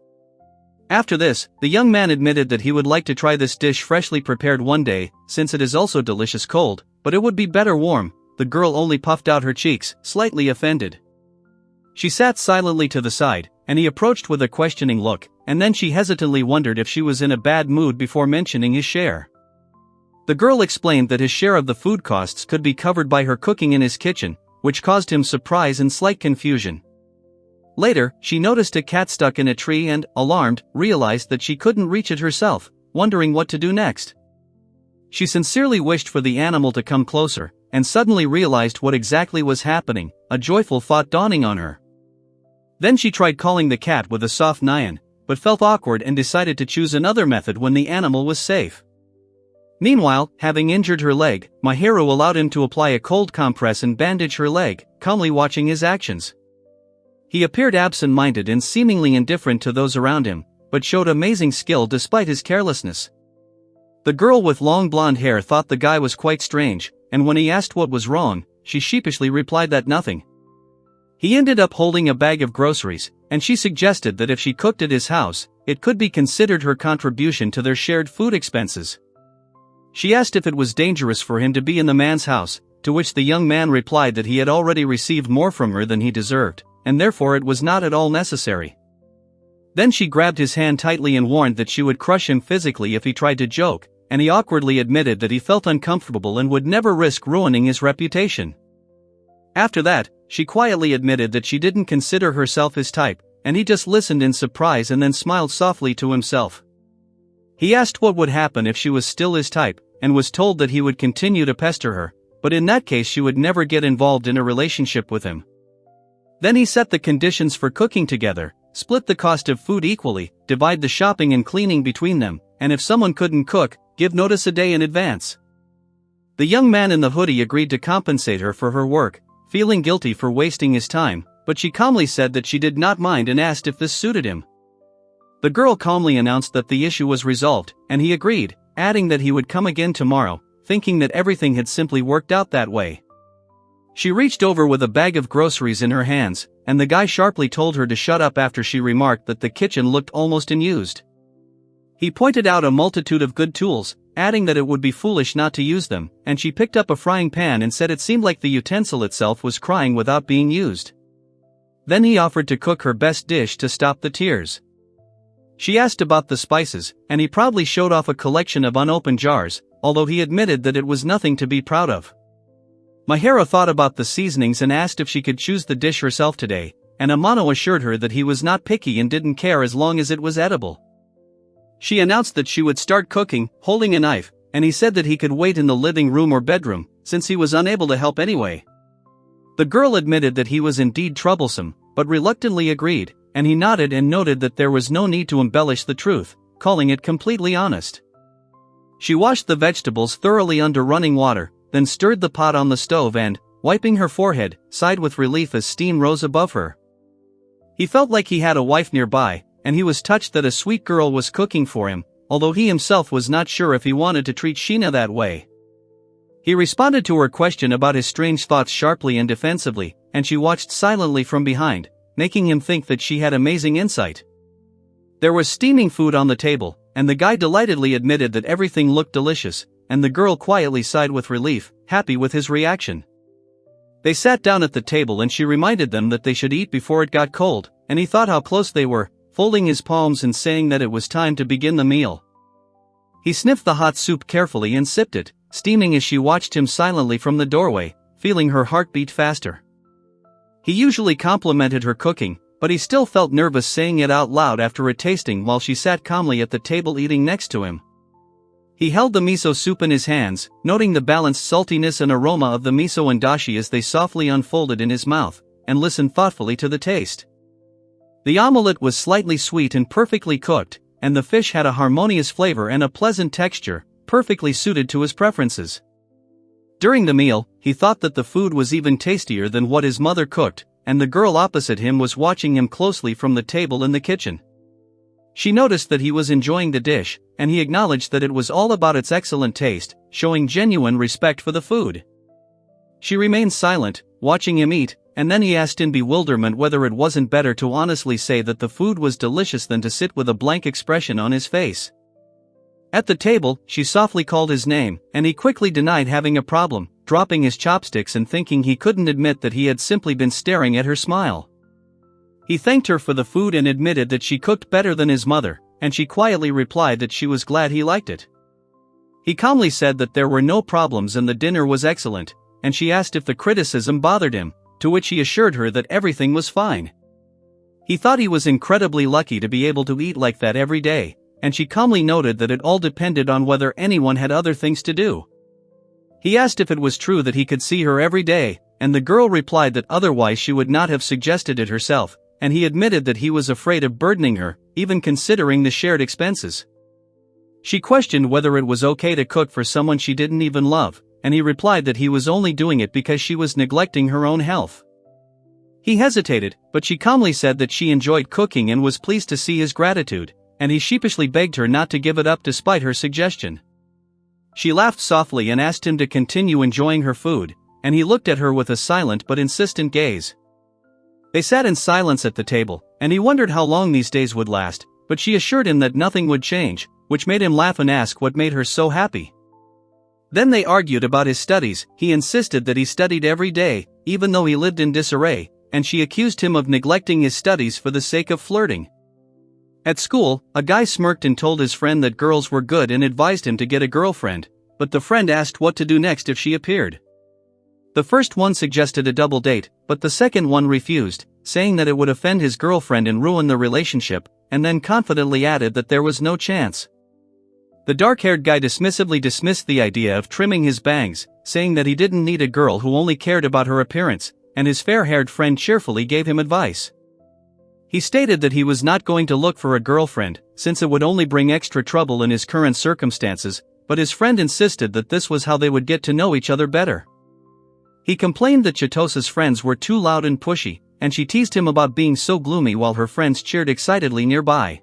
After this, the young man admitted that he would like to try this dish freshly prepared one day, since it is also delicious cold, but it would be better warm. The girl only puffed out her cheeks, slightly offended. She sat silently to the side, and he approached with a questioning look, and then she hesitantly wondered if she was in a bad mood before mentioning his share. The girl explained that his share of the food costs could be covered by her cooking in his kitchen, which caused him surprise and slight confusion. Later, she noticed a cat stuck in a tree and, alarmed, realized that she couldn't reach it herself, wondering what to do next. She sincerely wished for the animal to come closer, and suddenly realized what exactly was happening, a joyful thought dawning on her. Then she tried calling the cat with a soft nyan, but felt awkward and decided to choose another method when the animal was safe. Meanwhile, having injured her leg, Miharu allowed him to apply a cold compress and bandage her leg, calmly watching his actions. He appeared absent-minded and seemingly indifferent to those around him, but showed amazing skill despite his carelessness. The girl with long blonde hair thought the guy was quite strange, and when he asked what was wrong, she sheepishly replied that nothing. He ended up holding a bag of groceries, and she suggested that if she cooked at his house, it could be considered her contribution to their shared food expenses. She asked if it was dangerous for him to be in the man's house, to which the young man replied that he had already received more from her than he deserved, and therefore it was not at all necessary. Then she grabbed his hand tightly and warned that she would crush him physically if he tried to joke, and he awkwardly admitted that he felt uncomfortable and would never risk ruining his reputation. After that, she quietly admitted that she didn't consider herself his type, and he just listened in surprise and then smiled softly to himself. He asked what would happen if she was still his type, and was told that he would continue to pester her, but in that case she would never get involved in a relationship with him. Then he set the conditions for cooking together, split the cost of food equally, divide the shopping and cleaning between them, and if someone couldn't cook, give notice a day in advance. The young man in the hoodie agreed to compensate her for her work, feeling guilty for wasting his time, but she calmly said that she did not mind and asked if this suited him. The girl calmly announced that the issue was resolved, and he agreed, adding that he would come again tomorrow, thinking that everything had simply worked out that way. She reached over with a bag of groceries in her hands, and the guy sharply told her to shut up after she remarked that the kitchen looked almost unused. He pointed out a multitude of good tools, adding that it would be foolish not to use them, and she picked up a frying pan and said it seemed like the utensil itself was crying without being used. Then he offered to cook her best dish to stop the tears. She asked about the spices, and he proudly showed off a collection of unopened jars, although he admitted that it was nothing to be proud of. Miharu thought about the seasonings and asked if she could choose the dish herself today, and Amano assured her that he was not picky and didn't care as long as it was edible. She announced that she would start cooking, holding a knife, and he said that he could wait in the living room or bedroom, since he was unable to help anyway. The girl admitted that he was indeed troublesome, but reluctantly agreed, and he nodded and noted that there was no need to embellish the truth, calling it completely honest. She washed the vegetables thoroughly under running water, then stirred the pot on the stove and, wiping her forehead, sighed with relief as steam rose above her. He felt like he had a wife nearby, and he was touched that a sweet girl was cooking for him, although he himself was not sure if he wanted to treat Sheena that way. He responded to her question about his strange thoughts sharply and defensively, and she watched silently from behind, making him think that she had amazing insight. There was steaming food on the table, and the guy delightedly admitted that everything looked delicious, and the girl quietly sighed with relief, happy with his reaction. They sat down at the table and she reminded them that they should eat before it got cold, and he thought how close they were, folding his palms and saying that it was time to begin the meal. He sniffed the hot soup carefully and sipped it, steaming as she watched him silently from the doorway, feeling her heart beat faster. He usually complimented her cooking, but he still felt nervous saying it out loud after a tasting while she sat calmly at the table eating next to him. He held the miso soup in his hands, noting the balanced saltiness and aroma of the miso and dashi as they softly unfolded in his mouth, and listened thoughtfully to the taste. The omelette was slightly sweet and perfectly cooked, and the fish had a harmonious flavor and a pleasant texture, perfectly suited to his preferences. During the meal, he thought that the food was even tastier than what his mother cooked, and the girl opposite him was watching him closely from the table in the kitchen. She noticed that he was enjoying the dish, and he acknowledged that it was all about its excellent taste, showing genuine respect for the food. She remained silent, watching him eat, and then he asked in bewilderment whether it wasn't better to honestly say that the food was delicious than to sit with a blank expression on his face. At the table, she softly called his name, and he quickly denied having a problem, dropping his chopsticks and thinking he couldn't admit that he had simply been staring at her smile. He thanked her for the food and admitted that she cooked better than his mother, and she quietly replied that she was glad he liked it. He calmly said that there were no problems and the dinner was excellent, and she asked if the criticism bothered him, to which he assured her that everything was fine. He thought he was incredibly lucky to be able to eat like that every day, and she calmly noted that it all depended on whether anyone had other things to do. He asked if it was true that he could see her every day, and the girl replied that otherwise she would not have suggested it herself, and he admitted that he was afraid of burdening her, even considering the shared expenses. She questioned whether it was okay to cook for someone she didn't even love, and he replied that he was only doing it because she was neglecting her own health. He hesitated, but she calmly said that she enjoyed cooking and was pleased to see his gratitude, and he sheepishly begged her not to give it up despite her suggestion. She laughed softly and asked him to continue enjoying her food, and he looked at her with a silent but insistent gaze. They sat in silence at the table, and he wondered how long these days would last, but she assured him that nothing would change, which made him laugh and ask what made her so happy. Then they argued about his studies. He insisted that he studied every day, even though he lived in disarray, and she accused him of neglecting his studies for the sake of flirting. At school, a guy smirked and told his friend that girls were good and advised him to get a girlfriend, but the friend asked what to do next if she appeared. The first one suggested a double date, but the second one refused, saying that it would offend his girlfriend and ruin the relationship, and then confidently added that there was no chance. The dark-haired guy dismissively dismissed the idea of trimming his bangs, saying that he didn't need a girl who only cared about her appearance, and his fair-haired friend cheerfully gave him advice. He stated that he was not going to look for a girlfriend, since it would only bring extra trouble in his current circumstances, but his friend insisted that this was how they would get to know each other better. He complained that Chitosa's friends were too loud and pushy, and she teased him about being so gloomy while her friends cheered excitedly nearby.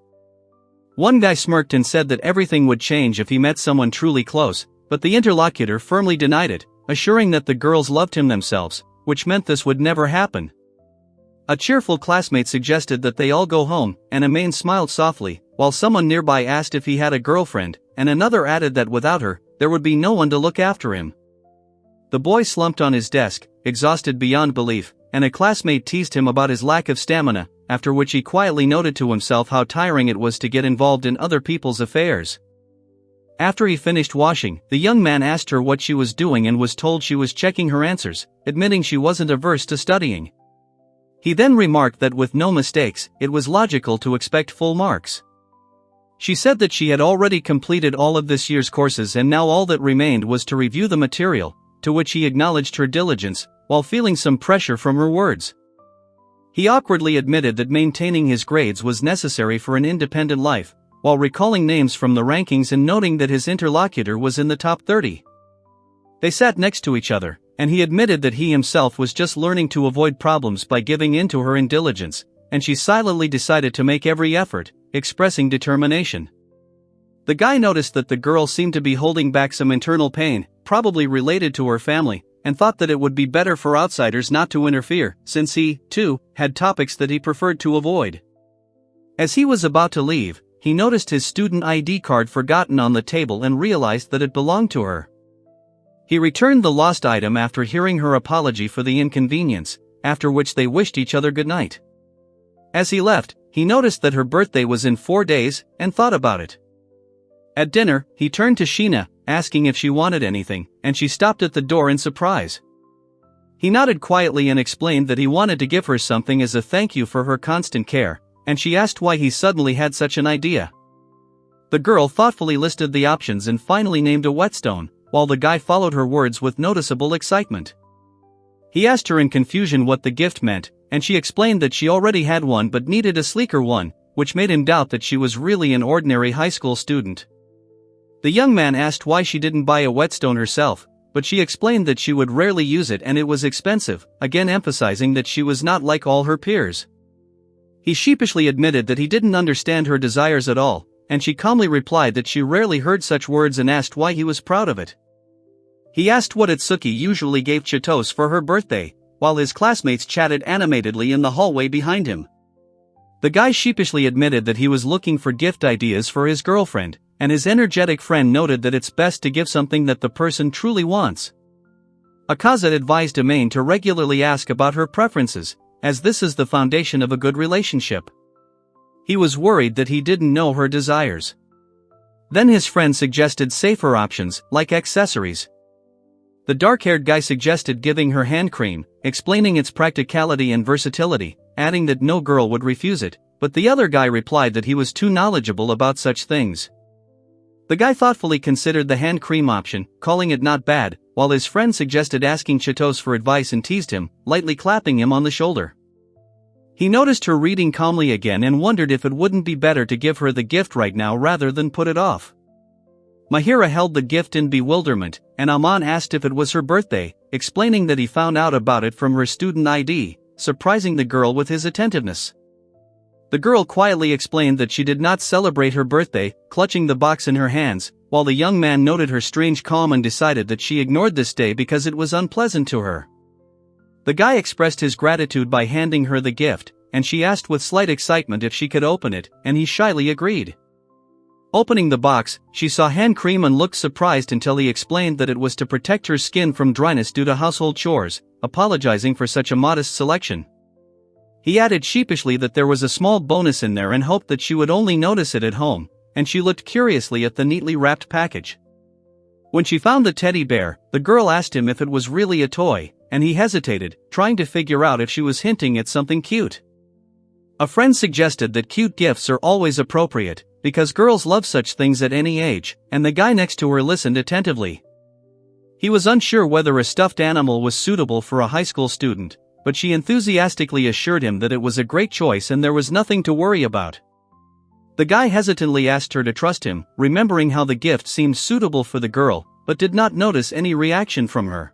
One guy smirked and said that everything would change if he met someone truly close, but the interlocutor firmly denied it, assuring that the girls loved him themselves, which meant this would never happen. A cheerful classmate suggested that they all go home, and Amain smiled softly, while someone nearby asked if he had a girlfriend, and another added that without her, there would be no one to look after him. The boy slumped on his desk, exhausted beyond belief, and a classmate teased him about his lack of stamina, after which he quietly noted to himself how tiring it was to get involved in other people's affairs. After he finished washing, the young man asked her what she was doing and was told she was checking her answers, admitting she wasn't averse to studying. He then remarked that with no mistakes, it was logical to expect full marks. She said that she had already completed all of this year's courses and now all that remained was to review the material, to which he acknowledged her diligence, while feeling some pressure from her words. He awkwardly admitted that maintaining his grades was necessary for an independent life, while recalling names from the rankings and noting that his interlocutor was in the top 30. They sat next to each other, and he admitted that he himself was just learning to avoid problems by giving in to her indiligence, and she silently decided to make every effort, expressing determination. The guy noticed that the girl seemed to be holding back some internal pain, probably related to her family, and thought that it would be better for outsiders not to interfere, since he, too, had topics that he preferred to avoid. As he was about to leave, he noticed his student ID card forgotten on the table and realized that it belonged to her. He returned the lost item after hearing her apology for the inconvenience, after which they wished each other goodnight. As he left, he noticed that her birthday was in 4 days, and thought about it. At dinner, he turned to Sheena, asking if she wanted anything, and she stopped at the door in surprise. He nodded quietly and explained that he wanted to give her something as a thank you for her constant care, and she asked why he suddenly had such an idea. The girl thoughtfully listed the options and finally named a whetstone, while the guy followed her words with noticeable excitement. He asked her in confusion what the gift meant, and she explained that she already had one but needed a sleeker one, which made him doubt that she was really an ordinary high school student. The young man asked why she didn't buy a whetstone herself, but she explained that she would rarely use it and it was expensive, again emphasizing that she was not like all her peers. He sheepishly admitted that he didn't understand her desires at all, and she calmly replied that she rarely heard such words and asked why he was proud of it. He asked what Itsuki usually gave Chitose for her birthday, while his classmates chatted animatedly in the hallway behind him. The guy sheepishly admitted that he was looking for gift ideas for his girlfriend, and his energetic friend noted that it's best to give something that the person truly wants. Akaza advised Imane to regularly ask about her preferences, as this is the foundation of a good relationship. He was worried that he didn't know her desires. Then his friend suggested safer options, like accessories. The dark-haired guy suggested giving her hand cream, explaining its practicality and versatility, adding that no girl would refuse it, but the other guy replied that he was too knowledgeable about such things. The guy thoughtfully considered the hand cream option, calling it not bad, while his friend suggested asking Chitose for advice and teased him, lightly clapping him on the shoulder. He noticed her reading calmly again and wondered if it wouldn't be better to give her the gift right now rather than put it off. Mahira held the gift in bewilderment, and Amon asked if it was her birthday, explaining that he found out about it from her student ID, surprising the girl with his attentiveness. The girl quietly explained that she did not celebrate her birthday, clutching the box in her hands, while the young man noted her strange calm and decided that she ignored this day because it was unpleasant to her. The guy expressed his gratitude by handing her the gift, and she asked with slight excitement if she could open it, and he shyly agreed. Opening the box, she saw hand cream and looked surprised until he explained that it was to protect her skin from dryness due to household chores, apologizing for such a modest selection. He added sheepishly that there was a small bonus in there and hoped that she would only notice it at home, and she looked curiously at the neatly wrapped package. When she found the teddy bear, the girl asked him if it was really a toy, and he hesitated, trying to figure out if she was hinting at something cute. A friend suggested that cute gifts are always appropriate, because girls love such things at any age, and the guy next to her listened attentively. He was unsure whether a stuffed animal was suitable for a high school student, but she enthusiastically assured him that it was a great choice and there was nothing to worry about. The guy hesitantly asked her to trust him, remembering how the gift seemed suitable for the girl, but did not notice any reaction from her.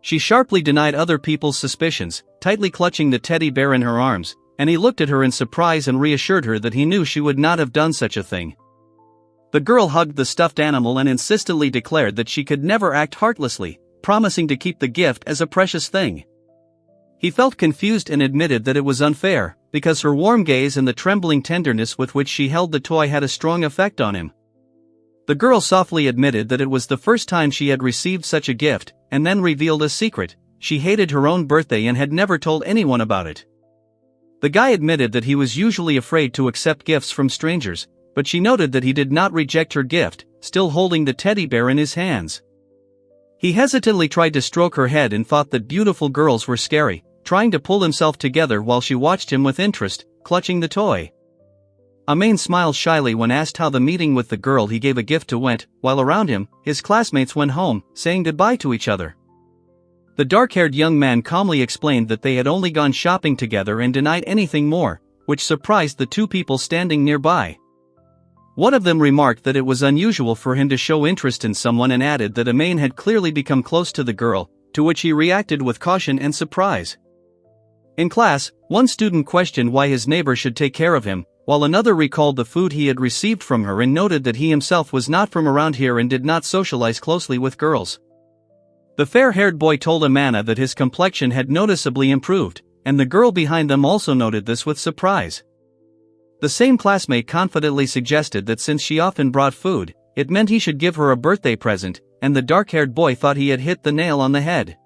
She sharply denied other people's suspicions, tightly clutching the teddy bear in her arms, and he looked at her in surprise and reassured her that he knew she would not have done such a thing. The girl hugged the stuffed animal and insistently declared that she could never act heartlessly, promising to keep the gift as a precious thing. He felt confused and admitted that it was unfair, because her warm gaze and the trembling tenderness with which she held the toy had a strong effect on him. The girl softly admitted that it was the first time she had received such a gift, and then revealed a secret: she hated her own birthday and had never told anyone about it. The guy admitted that he was usually afraid to accept gifts from strangers, but she noted that he did not reject her gift, still holding the teddy bear in his hands. He hesitantly tried to stroke her head and thought that beautiful girls were scary, trying to pull himself together while she watched him with interest, clutching the toy. Amane smiled shyly when asked how the meeting with the girl he gave a gift to went, while around him, his classmates went home, saying goodbye to each other. The dark-haired young man calmly explained that they had only gone shopping together and denied anything more, which surprised the two people standing nearby. One of them remarked that it was unusual for him to show interest in someone and added that Amane had clearly become close to the girl, to which he reacted with caution and surprise. In class, one student questioned why his neighbor should take care of him, while another recalled the food he had received from her and noted that he himself was not from around here and did not socialize closely with girls. The fair-haired boy told Amana that his complexion had noticeably improved, and the girl behind them also noted this with surprise. The same classmate confidently suggested that since she often brought food, it meant he should give her a birthday present, and the dark-haired boy thought he had hit the nail on the head.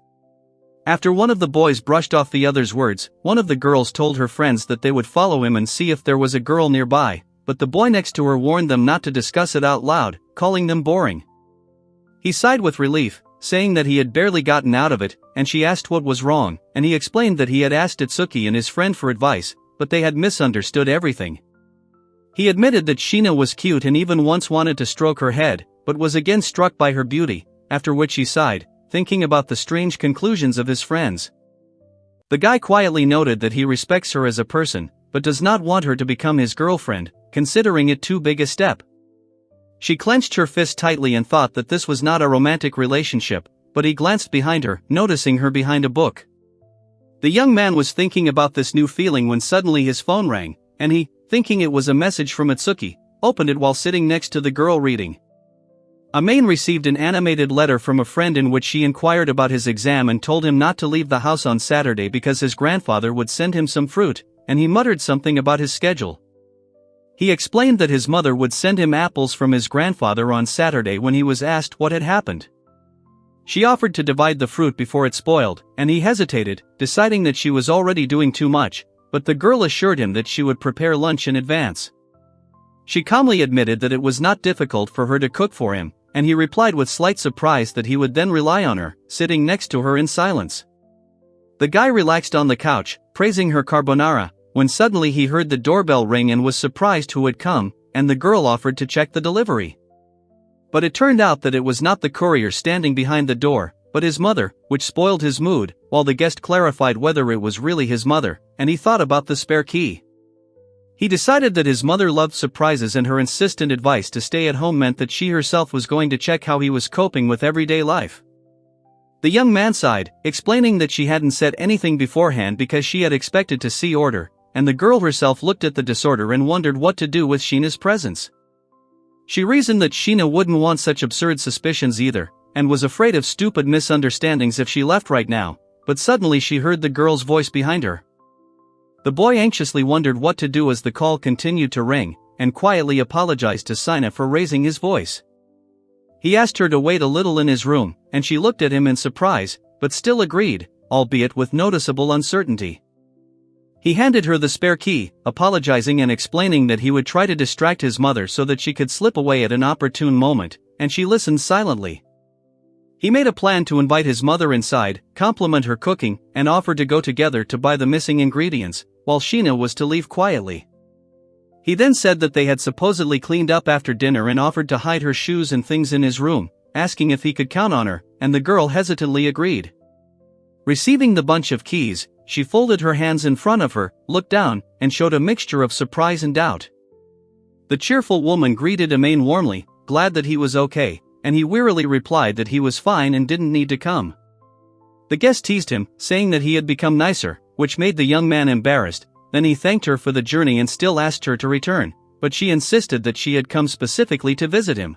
After one of the boys brushed off the other's words, one of the girls told her friends that they would follow him and see if there was a girl nearby, but the boy next to her warned them not to discuss it out loud, calling them boring. He sighed with relief, saying that he had barely gotten out of it, and she asked what was wrong, and he explained that he had asked Itsuki and his friend for advice, but they had misunderstood everything. He admitted that Shina was cute and even once wanted to stroke her head, but was again struck by her beauty, after which he sighed, thinking about the strange conclusions of his friends. The guy quietly noted that he respects her as a person, but does not want her to become his girlfriend, considering it too big a step. She clenched her fist tightly and thought that this was not a romantic relationship, but he glanced behind her, noticing her behind a book. The young man was thinking about this new feeling when suddenly his phone rang, and he, thinking it was a message from Itsuki, opened it while sitting next to the girl reading. Amain received an animated letter from a friend in which she inquired about his exam and told him not to leave the house on Saturday because his grandfather would send him some fruit, and he muttered something about his schedule. He explained that his mother would send him apples from his grandfather on Saturday when he was asked what had happened. She offered to divide the fruit before it spoiled, and he hesitated, deciding that she was already doing too much, but the girl assured him that she would prepare lunch in advance. She calmly admitted that it was not difficult for her to cook for him, and he replied with slight surprise that he would then rely on her, sitting next to her in silence. The guy relaxed on the couch, praising her carbonara, when suddenly he heard the doorbell ring and was surprised who had come, and the girl offered to check the delivery. But it turned out that it was not the courier standing behind the door, but his mother, which spoiled his mood, while the guest clarified whether it was really his mother, and he thought about the spare key. He decided that his mother loved surprises and her insistent advice to stay at home meant that she herself was going to check how he was coping with everyday life. The young man sighed, explaining that she hadn't said anything beforehand because she had expected to see order, and the girl herself looked at the disorder and wondered what to do with Sheena's presence. She reasoned that Sheena wouldn't want such absurd suspicions either, and was afraid of stupid misunderstandings if she left right now, but suddenly she heard the girl's voice behind her. The boy anxiously wondered what to do as the call continued to ring, and quietly apologized to Sina for raising his voice. He asked her to wait a little in his room, and she looked at him in surprise, but still agreed, albeit with noticeable uncertainty. He handed her the spare key, apologizing and explaining that he would try to distract his mother so that she could slip away at an opportune moment, and she listened silently. He made a plan to invite his mother inside, compliment her cooking, and offer to go together to buy the missing ingredients, while Sheena was to leave quietly. He then said that they had supposedly cleaned up after dinner and offered to hide her shoes and things in his room, asking if he could count on her, and the girl hesitantly agreed. Receiving the bunch of keys, she folded her hands in front of her, looked down, and showed a mixture of surprise and doubt. The cheerful woman greeted Amain warmly, glad that he was okay, and he wearily replied that he was fine and didn't need to come. The guest teased him, saying that he had become nicer, which made the young man embarrassed. Then he thanked her for the journey and still asked her to return, but she insisted that she had come specifically to visit him.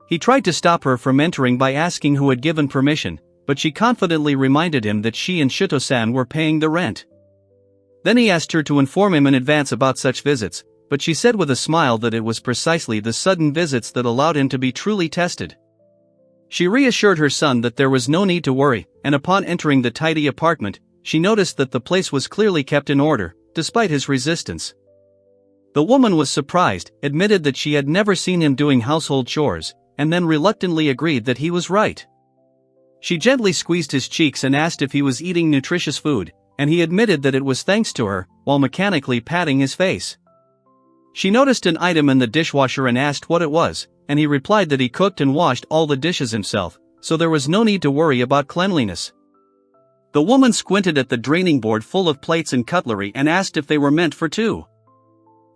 He tried to stop her from entering by asking who had given permission, but she confidently reminded him that she and Shuto-san were paying the rent. Then he asked her to inform him in advance about such visits, but she said with a smile that it was precisely the sudden visits that allowed him to be truly tested. She reassured her son that there was no need to worry, and upon entering the tidy apartment, she noticed that the place was clearly kept in order, despite his resistance. The woman was surprised, admitted that she had never seen him doing household chores, and then reluctantly agreed that he was right. She gently squeezed his cheeks and asked if he was eating nutritious food, and he admitted that it was thanks to her, while mechanically patting his face. She noticed an item in the dishwasher and asked what it was, and he replied that he cooked and washed all the dishes himself, so there was no need to worry about cleanliness. The woman squinted at the draining board full of plates and cutlery and asked if they were meant for two.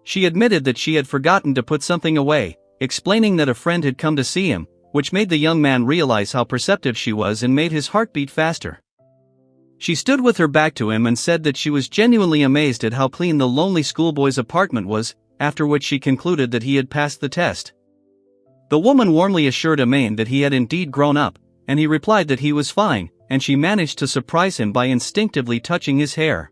She admitted that she had forgotten to put something away, explaining that a friend had come to see him, which made the young man realize how perceptive she was and made his heart beat faster. She stood with her back to him and said that she was genuinely amazed at how clean the lonely schoolboy's apartment was, after which she concluded that he had passed the test. The woman warmly assured Amain that he had indeed grown up, and he replied that he was fine, and she managed to surprise him by instinctively touching his hair.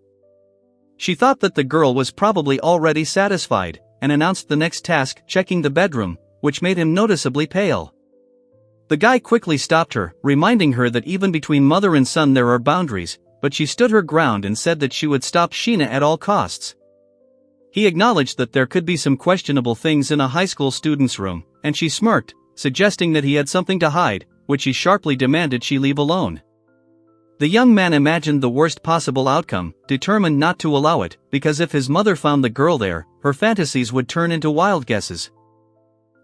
She thought that the girl was probably already satisfied, and announced the next task, checking the bedroom, which made him noticeably pale. The guy quickly stopped her, reminding her that even between mother and son there are boundaries, but she stood her ground and said that she would stop Sheena at all costs. He acknowledged that there could be some questionable things in a high school student's room, and she smirked, suggesting that he had something to hide, which he sharply demanded she leave alone. The young man imagined the worst possible outcome, determined not to allow it, because if his mother found the girl there, her fantasies would turn into wild guesses.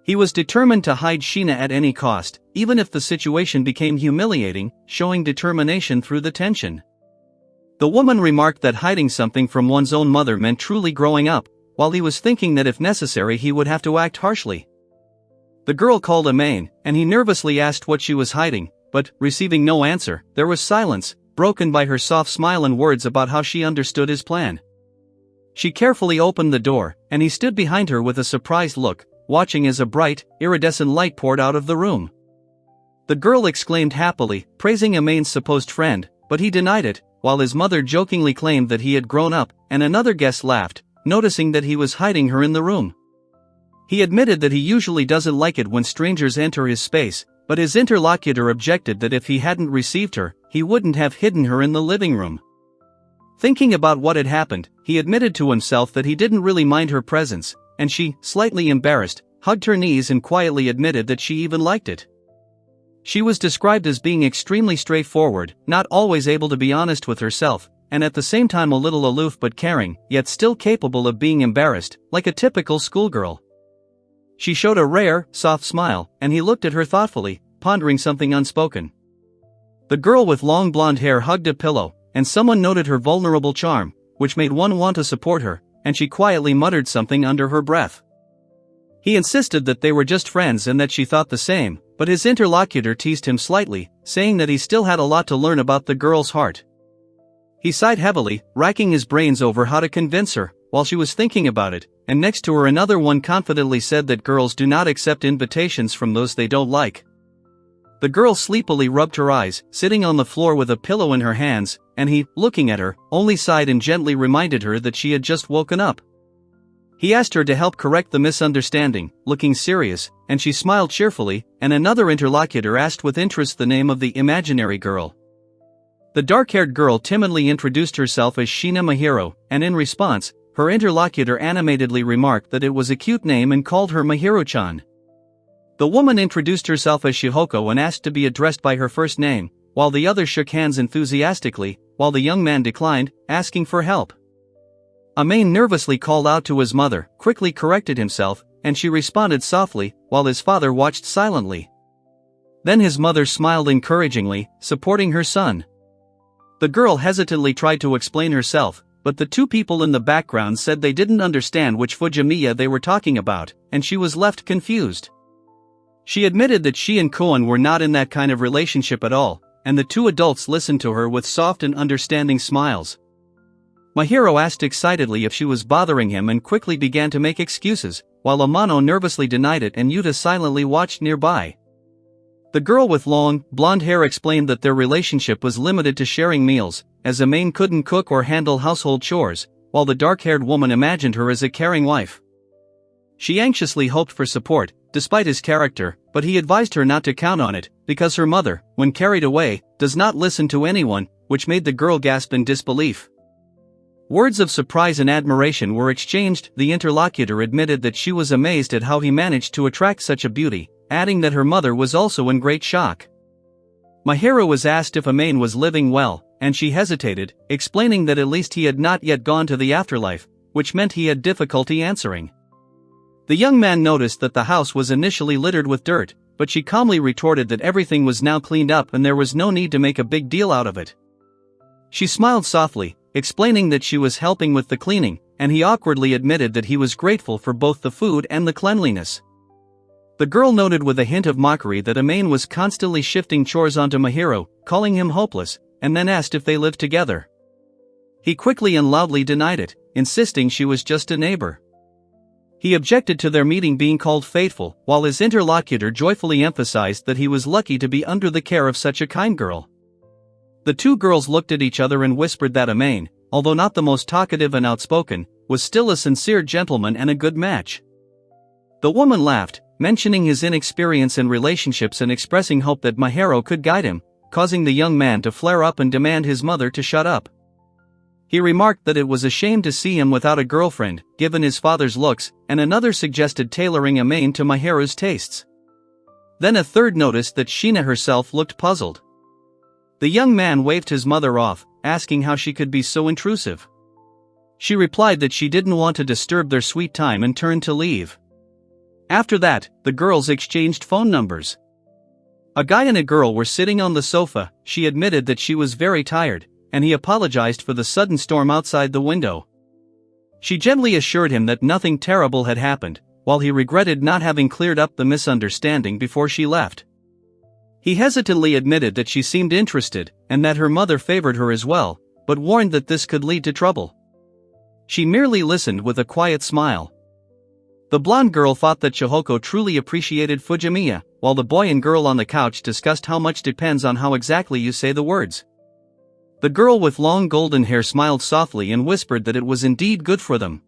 He was determined to hide Sheena at any cost, even if the situation became humiliating, showing determination through the tension. The woman remarked that hiding something from one's own mother meant truly growing up, while he was thinking that if necessary he would have to act harshly. The girl called Amain, and he nervously asked what she was hiding, but, receiving no answer, there was silence, broken by her soft smile and words about how she understood his plan. She carefully opened the door, and he stood behind her with a surprised look, watching as a bright, iridescent light poured out of the room. The girl exclaimed happily, praising Amain's supposed friend, but he denied it, while his mother jokingly claimed that he had grown up, and another guest laughed, noticing that he was hiding her in the room. He admitted that he usually doesn't like it when strangers enter his space, but his interlocutor objected that if he hadn't received her, he wouldn't have hidden her in the living room. Thinking about what had happened, he admitted to himself that he didn't really mind her presence, and she, slightly embarrassed, hugged her knees and quietly admitted that she even liked it. She was described as being extremely straightforward, not always able to be honest with herself, and at the same time a little aloof but caring, yet still capable of being embarrassed, like a typical schoolgirl. She showed a rare, soft smile, and he looked at her thoughtfully, pondering something unspoken. The girl with long blonde hair hugged a pillow, and someone noted her vulnerable charm, which made one want to support her, and she quietly muttered something under her breath. He insisted that they were just friends and that she thought the same, but his interlocutor teased him slightly, saying that he still had a lot to learn about the girl's heart. He sighed heavily, racking his brains over how to convince her, while she was thinking about it, and next to her another one confidently said that girls do not accept invitations from those they don't like. The girl sleepily rubbed her eyes, sitting on the floor with a pillow in her hands, and he, looking at her, only sighed and gently reminded her that she had just woken up. He asked her to help correct the misunderstanding, looking serious, and she smiled cheerfully, and another interlocutor asked with interest the name of the imaginary girl. The dark-haired girl timidly introduced herself as Shina Mahiro, and in response, her interlocutor animatedly remarked that it was a cute name and called her Mahiro-chan. The woman introduced herself as Shihoko and asked to be addressed by her first name, while the other shook hands enthusiastically, while the young man declined, asking for help. Amain nervously called out to his mother, quickly corrected himself, and she responded softly, while his father watched silently. Then his mother smiled encouragingly, supporting her son. The girl hesitantly tried to explain herself, but the two people in the background said they didn't understand which Fujimiya they were talking about, and she was left confused. She admitted that she and Koan were not in that kind of relationship at all, and the two adults listened to her with soft and understanding smiles. Mahiro asked excitedly if she was bothering him and quickly began to make excuses, while Amano nervously denied it and Yuta silently watched nearby. The girl with long, blonde hair explained that their relationship was limited to sharing meals, as Amain couldn't cook or handle household chores, while the dark-haired woman imagined her as a caring wife. She anxiously hoped for support, despite his character, but he advised her not to count on it, because her mother, when carried away, does not listen to anyone, which made the girl gasp in disbelief. Words of surprise and admiration were exchanged. The interlocutor admitted that she was amazed at how he managed to attract such a beauty, adding that her mother was also in great shock. Mahiro was asked if Amain was living well, and she hesitated, explaining that at least he had not yet gone to the afterlife, which meant he had difficulty answering. The young man noticed that the house was initially littered with dirt, but she calmly retorted that everything was now cleaned up and there was no need to make a big deal out of it. She smiled softly, explaining that she was helping with the cleaning, and he awkwardly admitted that he was grateful for both the food and the cleanliness. The girl noted with a hint of mockery that Amain was constantly shifting chores onto Mahiro, calling him hopeless, and then asked if they lived together. He quickly and loudly denied it, insisting she was just a neighbor. He objected to their meeting being called fateful, while his interlocutor joyfully emphasized that he was lucky to be under the care of such a kind girl. The two girls looked at each other and whispered that Amain, although not the most talkative and outspoken, was still a sincere gentleman and a good match. The woman laughed, mentioning his inexperience in relationships and expressing hope that Mahiro could guide him, causing the young man to flare up and demand his mother to shut up. He remarked that it was a shame to see him without a girlfriend, given his father's looks, and another suggested tailoring Amain to Mahiro's tastes. Then a third noticed that Sheena herself looked puzzled. The young man waved his mother off, asking how she could be so intrusive. She replied that she didn't want to disturb their sweet time and turned to leave. After that, the girls exchanged phone numbers. A guy and a girl were sitting on the sofa. She admitted that she was very tired, and he apologized for the sudden storm outside the window. She gently assured him that nothing terrible had happened, while he regretted not having cleared up the misunderstanding before she left. He hesitantly admitted that she seemed interested, and that her mother favored her as well, but warned that this could lead to trouble. She merely listened with a quiet smile. The blonde girl thought that Chihoko truly appreciated Fujimiya, while the boy and girl on the couch discussed how much depends on how exactly you say the words. The girl with long golden hair smiled softly and whispered that it was indeed good for them.